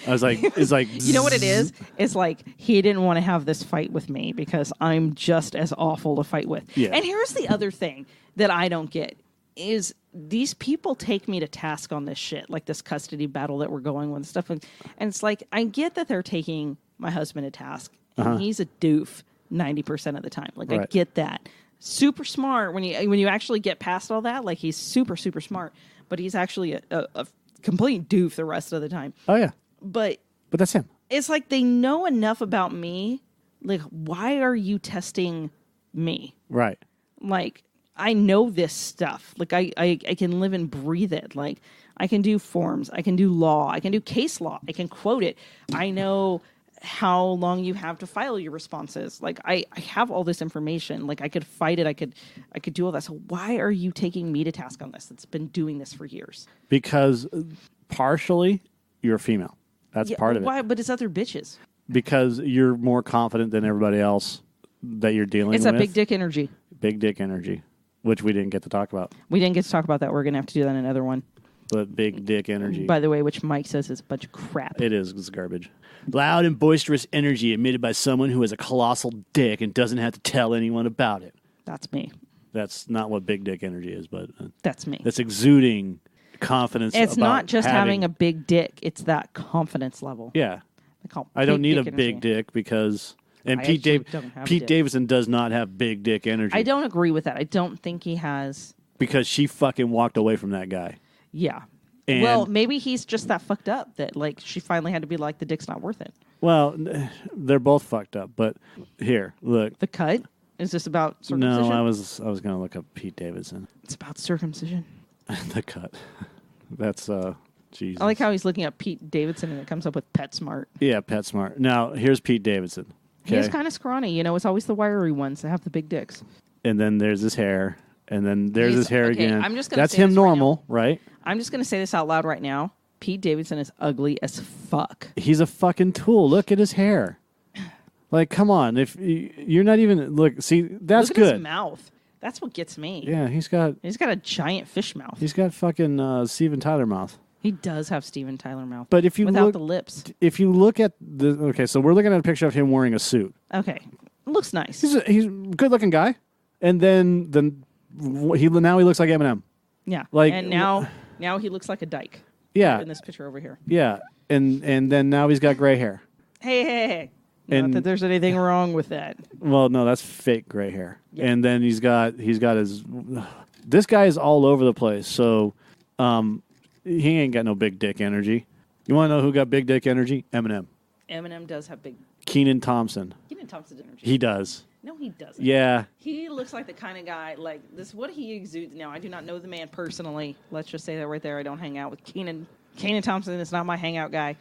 I was like, it's like, you know what it is? It's like he didn't want to have this fight with me because I'm just as awful to fight with. Yeah. And here's the other thing that I don't get is these people take me to task on this shit, like this custody battle that we're going with and stuff. And it's like, I get that they're taking my husband to task, and he's a doof 90% of the time. Like, I Right. get that. Super smart when you actually get past all that. Like, he's super, super smart, but he's actually a complete doof the rest of the time. Oh yeah, But but that's him. it's like they know enough about me. Like, why are you testing me? Right. Like, I know this stuff. Like, I can live and breathe it. Like, I can do forms. I can do law. I can do case law. I can quote it. I know how long you have to file your responses. Like, I have all this information. Like, I could fight it. I could do all that. So why are you taking me to task on this? It's been doing this for years. Because partially you're a female. That's part of Why? it. But it's other bitches. Because you're more confident than everybody else that you're dealing It's with. that big dick energy. Big dick energy, which we didn't get to talk about. We didn't get to talk about that. We're going to have to do that in another one. But big dick energy. By the way, which Mike says is a bunch of crap. It is. It's garbage. Loud and boisterous energy emitted by someone who has a colossal dick and doesn't have to tell anyone about it. That's me. That's not what big dick energy is, but That's me. that's exuding confidence. It's about not just having a big dick. It's that confidence level. Yeah. They call I don't big need a dick big energy. dick because. And I Pete, actually don't have a Pete dick. Davidson does not have big dick energy. I don't agree with that. I don't think he has. Because she fucking walked away from that guy. Yeah. And- well, maybe he's just that fucked up that like she finally had to be like, the dick's not worth it. Well, they're both fucked up. But here, look. The cut is this about circumcision? No, I was going to look up Pete Davidson. It's about circumcision. The cut. That's Jesus. I like how he's looking up Pete Davidson and it comes up with PetSmart. Yeah, PetSmart. Now here's Pete Davidson. He's Okay, kind of scrawny. You know, it's always the wiry ones that have the big dicks. and then there's his hair, and then there's He's- his hair okay, again. I'm just gonna That's say him this right normal, right? I'm just going to say this out loud right now. Pete Davidson is ugly as fuck. He's a fucking tool. Look at his hair. Like, come on. If you're not even see, that's Look at his good. mouth. That's what gets me. Yeah, he's got a giant fish mouth. fucking Steven Tyler mouth. He does have Steven Tyler mouth. But if you without look, the lips. if you look at the okay, so we're looking at a picture of him wearing a suit. Okay. Looks nice. He's a good looking guy, and then he looks like Eminem. Yeah. like- and now he looks like a dyke. Yeah, In this picture over here. yeah, and then now he's got gray hair. Hey. Not And- that there's anything wrong with that. Well, no, that's fake gray hair. Yeah. And then he's got his. This guy is all over the place. So, he ain't got no big dick energy. You want to know who got big dick energy? Eminem, Eminem does have big Kenan Thompson. Kenan Thompson energy. He does. No, he doesn't. Yeah. He looks like the kind of guy, like, this, what he exudes. Now, I do not know the man personally. Let's just say that right there. I don't hang out with Kenan. Kenan Thompson is not my hangout guy.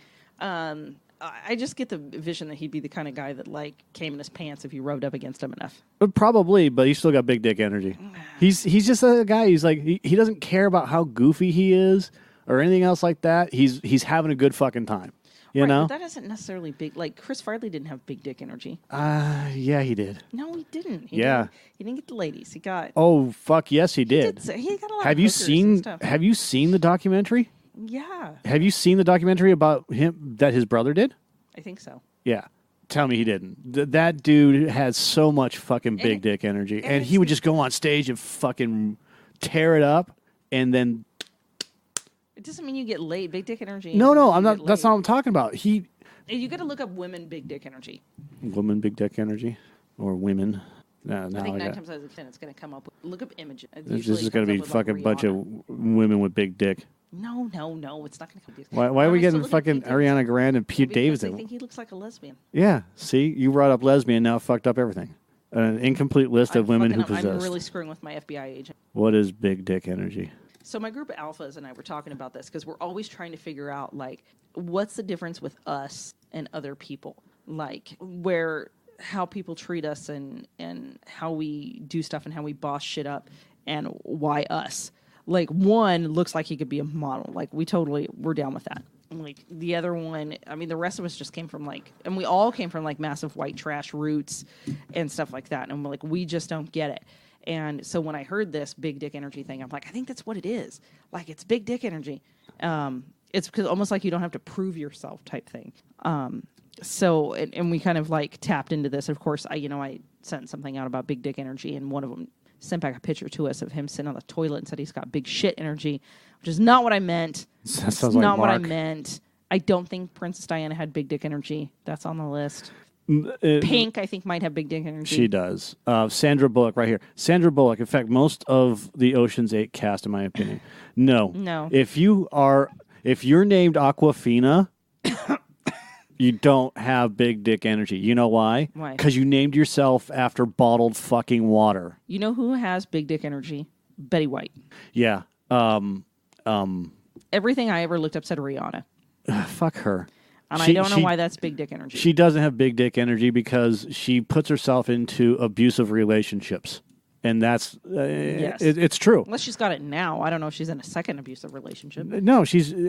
I just get the vision that he'd be the kind of guy that, like, came in his pants if you rubbed up against him enough. Probably, but he's still got big dick energy. He's just a guy. He's like he doesn't care about how goofy he is or anything else like that. He's having a good fucking time. You Right, know? But that isn't necessarily big. Like, Chris Farley didn't have big dick energy. Yeah, he did. No, he didn't. Yeah. He didn't get the ladies. He got... Oh fuck, yes, he did. He got a lot Have of you hookers and seen stuff. Have you seen the documentary? Yeah, Have you seen the documentary about him that his brother did? I think so. Yeah. Tell me he didn't. That dude has so much fucking big dick energy. And he would just go on stage and fucking tear it up and then It doesn't mean you get laid. Big dick energy. No, doesn't mean I'm you not get that's laid. not what I'm talking about. You got to look up women big dick energy. Woman big dick energy or women. No, I think I 9 got times out of 10 it's going to come up. Look up images. this is going to be fucking bunch of women with big dick. No, it's not going to come. Why are we getting still fucking looking at Ariana Grande and Pete Because Davidson? they think he looks like a lesbian. Yeah, see, you brought up lesbian, now fucked up everything. An incomplete list of women who possess. I'm really screwing with my FBI agent. What is big dick energy? So my group of alphas and I were talking about this because we're always trying to figure out, like, what's the difference with us and other people, like how people treat us and how we do stuff and how we boss shit up and why us. Like, one looks like he could be a model. Like, we're down with that. Like, the other one, I mean, the rest of us just came from, like, and we all came from, like, massive white trash roots and stuff like that. And we're like, we just don't get it. And so when I heard this big dick energy thing, I'm like, I think that's what it is. Like, it's big dick energy. It's because almost like you don't have to prove yourself type thing. So we kind of, like, tapped into this. Of course, I sent something out about big dick energy, and one of them sent back a picture to us of him sitting on the toilet and said he's got big shit energy, which is not what I meant. That It's sounds like not what I Mark. meant. I don't think Princess Diana had big dick energy. That's on the list. It- Pink, I think, might have big dick energy. She does. Sandra Bullock, right here. Sandra Bullock. In fact, most of the Ocean's 8 cast, in my opinion. No. If you're named Aquafina, you don't have big dick energy. You know why? Why? Because you named yourself after bottled fucking water. You know who has big dick energy? Betty White. Yeah. Everything I ever looked up said Rihanna. Fuck her. And I don't know why that's big dick energy. She doesn't have big dick energy because she puts herself into abusive relationships. And that's Yes. it's true. Unless she's got it now. I don't know if she's in a second abusive relationship. No,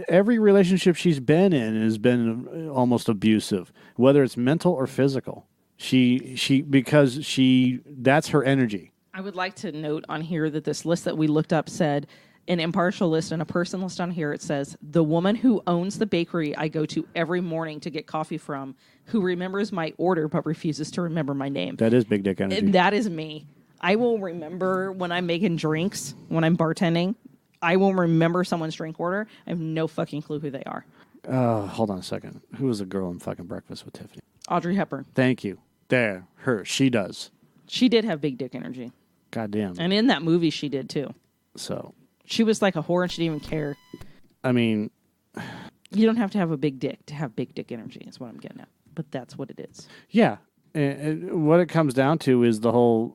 every relationship she's been in has been almost abusive, whether it's mental or physical. Because that's her energy. I would like to note on here that this list that we looked up said an impartial list and a person list on here. It says the woman who owns the bakery I go to every morning to get coffee from, who remembers my order but refuses to remember my name. That is big dick energy. And that is me. I will remember when I'm making drinks, when I'm bartending. I will remember someone's drink order. I have no fucking clue who they are. Hold on a second. Who was the girl in fucking Breakfast with Tiffany? Audrey Hepburn. Thank you. There, her. She does. She did have big dick energy. Goddamn. And in that movie, she did too. So, She was like a whore and she didn't even care. I mean, You don't have to have a big dick to have big dick energy, is what I'm getting at. But that's what it is. yeah. And what it comes down to is the whole.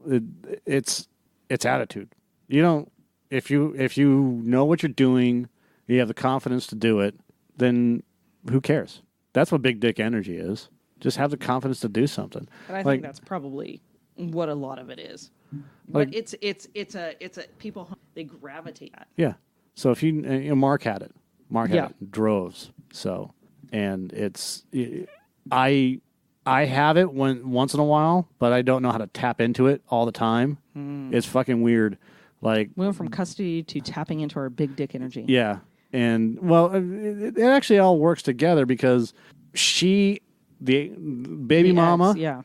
It's attitude. You don't. If you know what you're doing, you have the confidence to do it. Then who cares? That's what big dick energy is. Just have the confidence to do something. And I Like- think that's probably what a lot of it is. Like- But it's a people, they gravitate at. Yeah. So if Mark had it. Mark had Yeah. it in droves. So, and I have it once in a while, but I don't know how to tap into it all the time. It's fucking weird. Like, We went from custody to tapping into our big dick energy. yeah. And well, it actually all works together because the baby The mama, ex, yeah.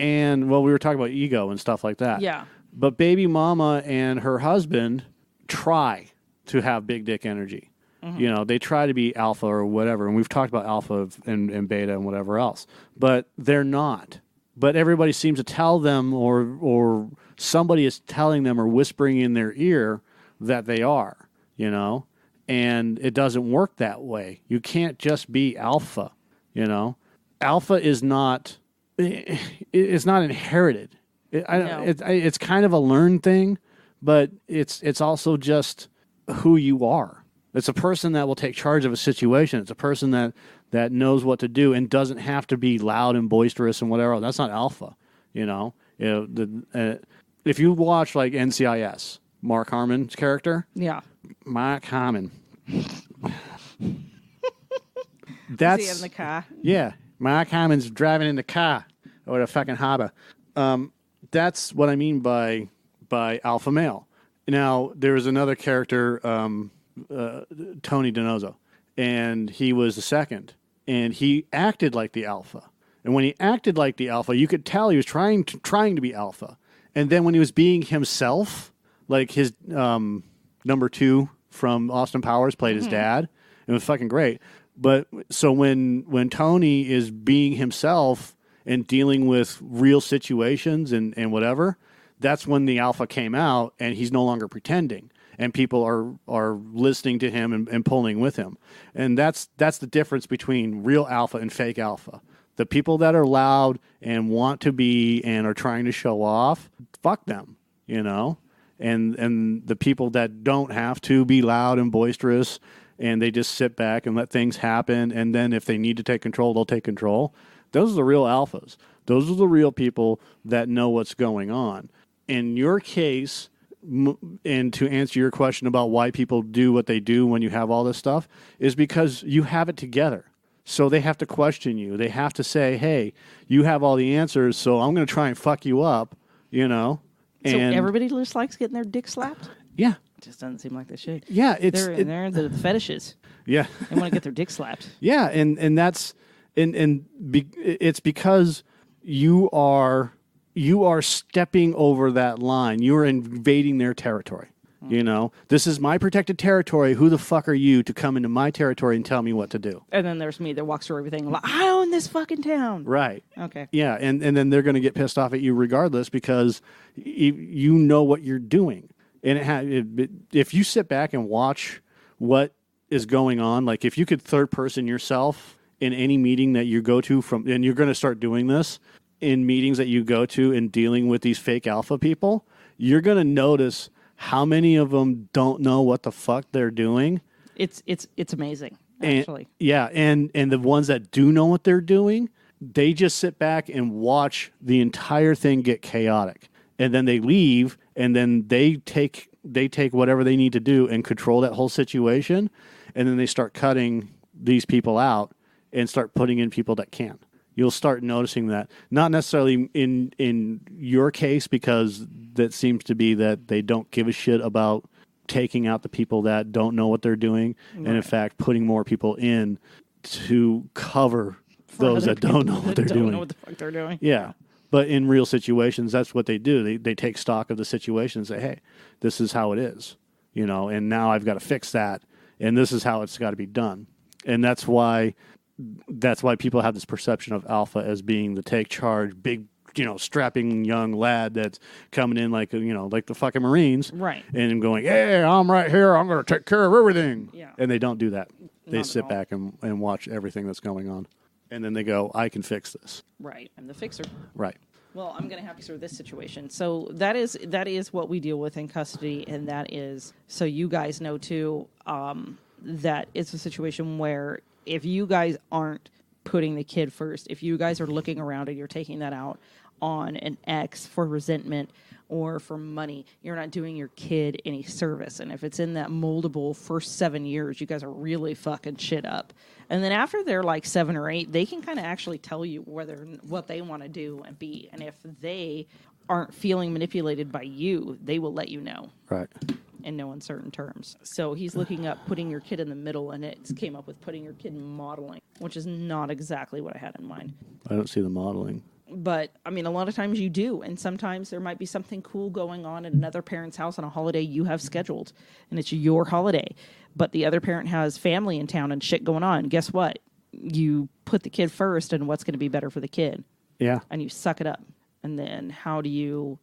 and well, we were talking about ego and stuff like that. Yeah. But baby mama and her husband try to have big dick energy. You know, they try to be alpha or whatever, and we've talked about alpha and beta and whatever else, but they're not. But everybody seems to tell them, or somebody is telling them or whispering in their ear that they are, you know, and it doesn't work that way. You can't just be alpha, you know. Alpha is not, it's not inherited. It's kind of a learned thing, but it's also just who you are. It's a person that will take charge of a situation. It's a person that knows what to do and doesn't have to be loud and boisterous and whatever. That's not alpha, you know. If you watch like NCIS, Mark Harmon's character, Mark Harmon. That's Is he in the car? Yeah, Mark Harmon's driving in the car or the fucking harbor. That's what I mean by alpha male. Now there was another character, Tony DiNozzo, and he was the second, and he acted like the alpha. And when he acted like the alpha, you could tell he was trying to be alpha. And then when he was being himself, like his number 2 from Austin Powers played his dad, it was fucking great. But so when Tony is being himself and dealing with real situations and whatever, that's when the alpha came out, and he's no longer pretending, and people are listening to him and pulling with him. And that's the difference between real alpha and fake alpha. The people that are loud and want to be and are trying to show off, fuck them, you know? And the people that don't have to be loud and boisterous and they just sit back and let things happen, and then if they need to take control, they'll take control. Those are the real alphas. Those are the real people that know what's going on. In your case, and to answer your question about why people do what they do when you have all this stuff, is because you have it together. So they have to question you. They have to say, hey, you have all the answers, so I'm going to try and fuck you up, you know? So everybody just likes getting their dick slapped? Yeah. It just doesn't seem like they should. Yeah. They're the fetishes. Yeah. They want to get their dick slapped. Yeah, and that's it's because you are stepping over that line. You are invading their territory. You know, this is my protected territory. Who the fuck are you to come into my territory and tell me what to do? And then there's me that walks through everything like, I own this fucking town. Right. Okay. Yeah, and then they're going to get pissed off at you regardless because you know what you're doing. And if you sit back and watch what is going on, like if you could third person yourself in any meeting that you go to and you're going to start doing this in meetings that you go to and dealing with these fake alpha people, you're going to notice how many of them don't know what the fuck they're doing. It's amazing, actually. And the ones that do know what they're doing, they just sit back and watch the entire thing get chaotic. And then they leave, and then they take whatever they need to do and control that whole situation, and then they start cutting these people out and start putting in people that can. You'll start noticing that. Not necessarily in your case, because that seems to be that they don't give a shit about taking out the people that don't know what they're doing, and in fact putting more people in to cover those that don't know what they're doing. Don't know what the fuck they're doing. Yeah. But in real situations, that's what they do. They take stock of the situation and say, hey, this is how it is, you know, and now I've got to fix that, and this is how it's got to be done. And that's why people have this perception of alpha as being the take charge, big, you know, strapping young lad that's coming in like, you know, like the fucking Marines. Right. And going, hey, I'm right here. I'm going to take care of everything. Yeah. And they don't do that. They Not sit at all. back and watch everything that's going on. And then they go, I can fix this. Right. I'm the fixer. Right. Well, I'm going to have to sort this situation. So that is what we deal with in custody, and that is, so you guys know too, that it's a situation where if you guys aren't putting the kid first, if you guys are looking around and you're taking that out on an ex for resentment or for money, you're not doing your kid any service. And if it's in that moldable first 7 years, you guys are really fucking shit up. And then after they're like 7 or 8, they can kind of actually tell you what they want to do and be. And if they aren't feeling manipulated by you, they will let you know. Right. In no uncertain terms. So he's looking up putting your kid in the middle, and it came up with putting your kid in modeling, which is not exactly what I had in mind. I don't see the modeling. But I mean, a lot of times you do, and sometimes there might be something cool going on at another parent's house on a holiday you have scheduled, and it's your holiday. But the other parent has family in town and shit going on. Guess what? You put the kid first, and what's going to be better for the kid, Yeah. and you suck it up. And then how do you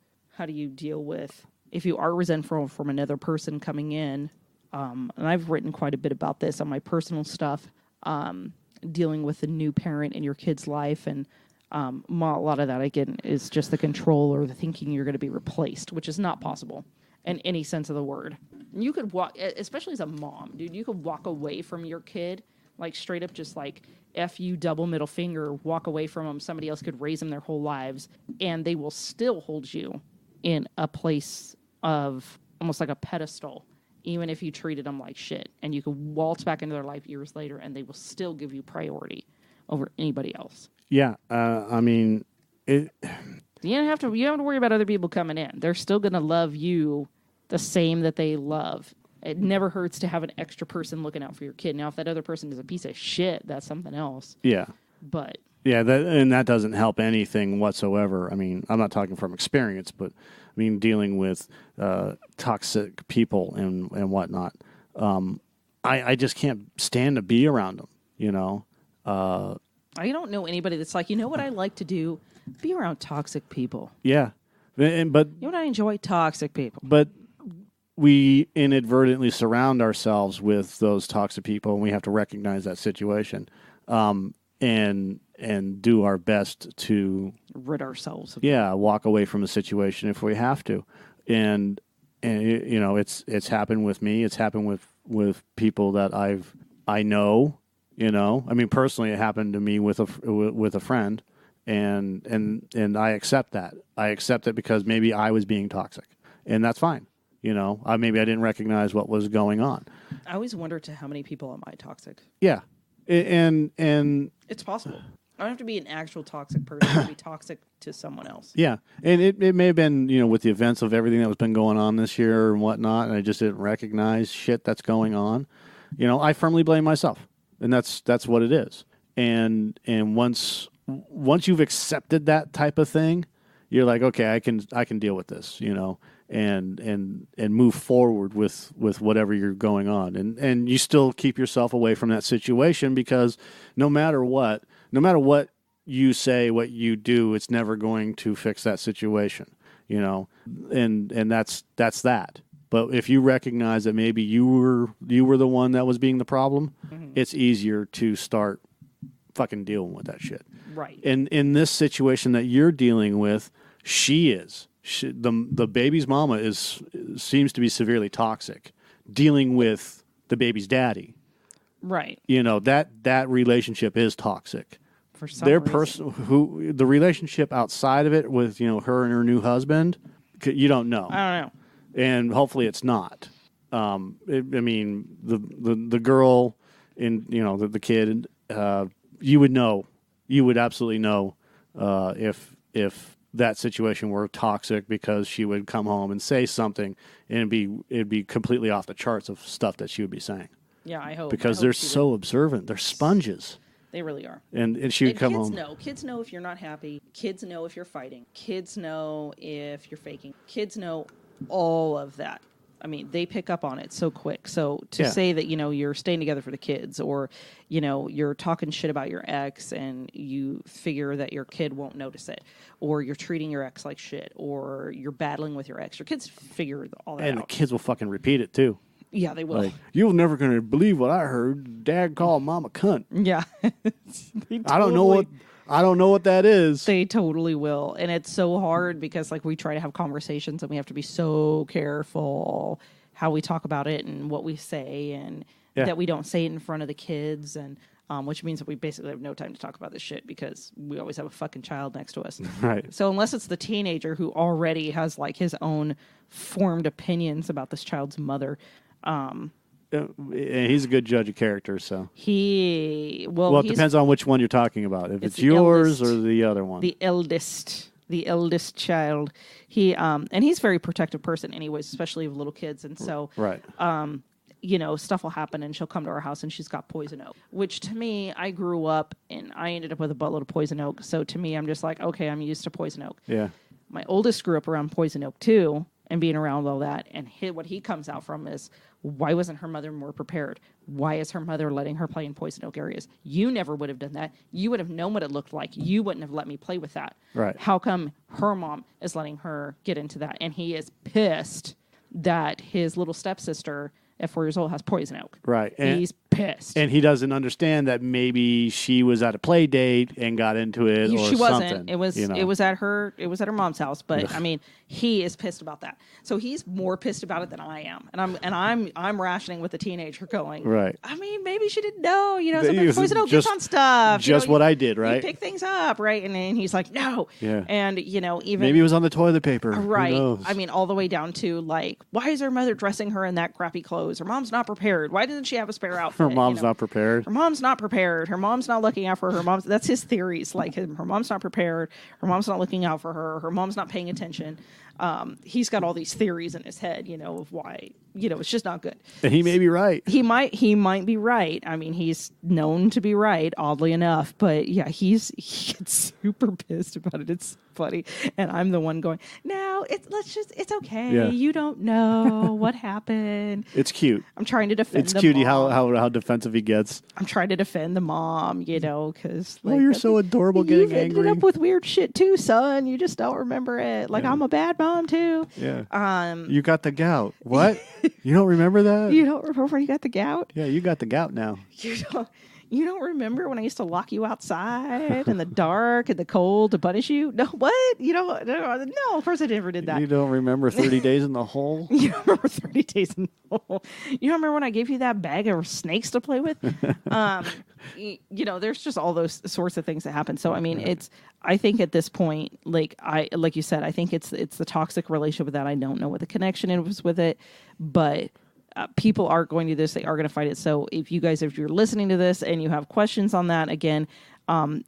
deal with if you are resentful from another person coming in? And I've written quite a bit about this on my personal stuff, dealing with a new parent in your kid's life, and a lot of that, again, is just the control or the thinking you're going to be replaced, which is not possible in any sense of the word. You could walk, especially as a mom, dude, you could walk away from your kid, like straight up just like F you, double middle finger, walk away from them. Somebody else could raise them their whole lives, and they will still hold you in a place of almost like a pedestal, even if you treated them like shit. And you could waltz back into their life years later, and they will still give you priority over anybody else. Yeah. I mean, You don't have to worry about other people coming in. They're still going to love you the same that they love. It never hurts to have an extra person looking out for your kid. Now, if that other person is a piece of shit, that's something else. yeah. But Yeah, that doesn't help anything whatsoever. I mean, I'm not talking from experience, but I mean, dealing with toxic people and whatnot. I just can't stand to be around them, you know? I don't know anybody that's like, you know what I like to do? Be around toxic people. Yeah. But You know what I enjoy? Toxic people. but we inadvertently surround ourselves with those toxic people, and we have to recognize that situation, and do our best to Rid ourselves of walk away from a situation if we have to, and you know it's happened with me. It's happened with people that I know. You know, I mean, personally, it happened to me with a friend, and I accept that. I accept it because maybe I was being toxic, and that's fine. You know, maybe I didn't recognize what was going on. I always wonder to how many people am I toxic? Yeah, and It's possible. I don't have to be an actual toxic person to be toxic to someone else. yeah, and it may have been, you know, with the events of everything that was been going on this year and whatnot, and I just didn't recognize shit that's going on. You know, I firmly blame myself, and that's what it is. And once you've accepted that type of thing, you're like, okay, I can deal with this, you know, and move forward with whatever you're going on, and you still keep yourself away from that situation, because no matter what you say, what you do, it's never going to fix that situation, you know, and that's that. But if you recognize that maybe you were the one that was being the problem, it's easier to start fucking dealing with that shit. Right. And in this situation that you're dealing with, the baby's mama seems to be severely toxic, dealing with the baby's daddy. Right. You know, that relationship is toxic. For some Their reason. the relationship outside of it with, you know, her and her new husband, you don't know. I don't know. And hopefully it's not. I mean, the girl and, you know, the kid, you would absolutely know if that situation were toxic, because she would come home and say something, and it'd be completely off the charts of stuff that she would be saying. Yeah, I hope. Because they're so observant. They're sponges. They really are. And she would And come kids home. know. Kids know if you're not happy. Kids know if you're fighting. Kids know if you're faking. Kids know all of that. I mean, they pick up on it so quick. So to say that, you know, you're staying together for the kids, or, you know, you're talking shit about your ex and you figure that your kid won't notice it, or you're treating your ex like shit, or you're battling with your ex, your kids figure all that And the out. kids will fucking repeat it too. Yeah, they will. Like, you're never going to believe what I heard. Dad called mom a cunt. Yeah. I don't know what that is. They totally will. And it's so hard because, like, we try to have conversations and we have to be so careful how we talk about it and what we say, and that we don't say it in front of the kids, and which means that we basically have no time to talk about this shit because we always have a fucking child next to us. Right. So unless it's the teenager who already has, like, his own formed opinions about this child's mother, He's a good judge of character, so. well, it depends on which one you're talking about. If it's the yours eldest. or the other one. The eldest child. And he's a very protective person anyways, especially of little kids. And so, Right. stuff will happen and she'll come to our house and she's got poison oak, which to me, I grew up and I ended up with a buttload of poison oak. So to me, I'm just like, okay, I'm used to poison oak. Yeah. My oldest grew up around poison oak too and being around all that. And what he comes out from is, why wasn't her mother more prepared? Why is her mother letting her play in poison oak areas? You never would have done that. You would have known what it looked like. You wouldn't have let me play with that. Right. How come her mom is letting her get into that? And he is pissed that his little stepsister at 4 years old has poison oak. Right. And, he's pissed. and he doesn't understand that maybe she was at a play date and got into it or she wasn't. something. It was at her mom's house, but I mean, he is pissed about that. So he's more pissed about it than I am. And I'm rationing with the teenager going, right. I mean, maybe she didn't know, sometimes poison oak gets on stuff. Just what I did, right? You pick things up, right? And then he's like, no. Yeah. And even maybe it was on the toilet paper. Right. Who knows? I mean, all the way down to like, why is her mother dressing her in that crappy clothes? Her mom's not prepared. Why doesn't she have a spare outfit? Her mom's not prepared. Her mom's not prepared. Her mom's not looking out for her mom's. That's his theories. Like her mom's not prepared. Her mom's not looking out for her. Her mom's not paying attention. He's got all these theories in his head, of why, it's just not good. And he may be right. He might be right. I mean, he's known to be right, oddly enough. But yeah, he gets super pissed about it. It's funny. And I'm the one going, no, it's okay. Yeah. You don't know what happened. It's cute. I'm trying to defend It's the cutie mom. how defensive he gets. I'm trying to defend the mom, because Oh, you're so adorable you've getting angry. ended up with weird shit too, son. You just don't remember it. Like, I'm a bad mom too. Yeah. You got the gout. What? You don't remember that? You don't remember when you got the gout? Yeah, you got the gout now. You don't remember when I used to lock you outside in the dark and the cold to punish you? No, what? No, of course I never did that. You don't remember 30 days in the hole? You don't remember 30 days in the hole? You don't remember when I gave you that bag of snakes to play with? There's just all those sorts of things that happen. So, I mean, I think at this point, like you said, I think it's the toxic relationship with that. I don't know what the connection is with it, but people are going to do this. They are going to fight it. So if you're listening to this and you have questions on that, again,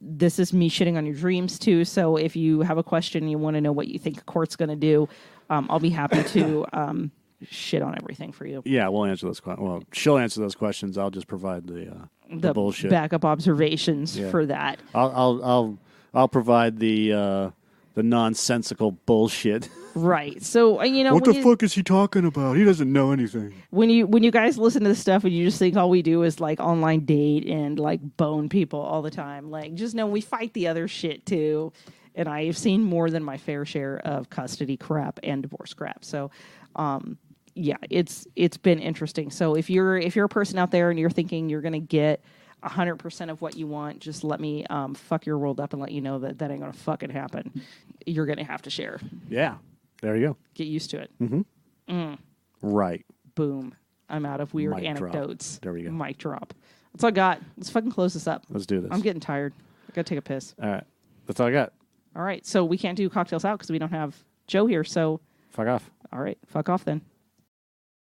this is me shitting on your dreams too. So if you have a question and you want to know what you think a court's going to do, I'll be happy to shit on everything for you. Yeah, we'll answer those questions. Well, she'll answer those questions. I'll just provide the bullshit backup observations for that. I'll provide the nonsensical bullshit. Right. So what the fuck is he talking about? He doesn't know anything. When you guys listen to this stuff and you just think all we do is like online date and like bone people all the time, like just know we fight the other shit too. And I've seen more than my fair share of custody crap and divorce crap. So, yeah, it's been interesting. So if you're a person out there and you're thinking you're gonna get 100% of what you want, just let me fuck your world up and let you know that ain't gonna fucking happen. You're gonna have to share. Yeah. There you go. Get used to it. Mm-hmm. Right. Boom. I'm out of weird Mic anecdotes. Drop. There we go. Mic drop. That's all I got. Let's fucking close this up. Let's do this. I'm getting tired. I gotta take a piss. All right. That's all I got. All right. So we can't do cocktails out because we don't have Joe here. So fuck off. All right. Fuck off then.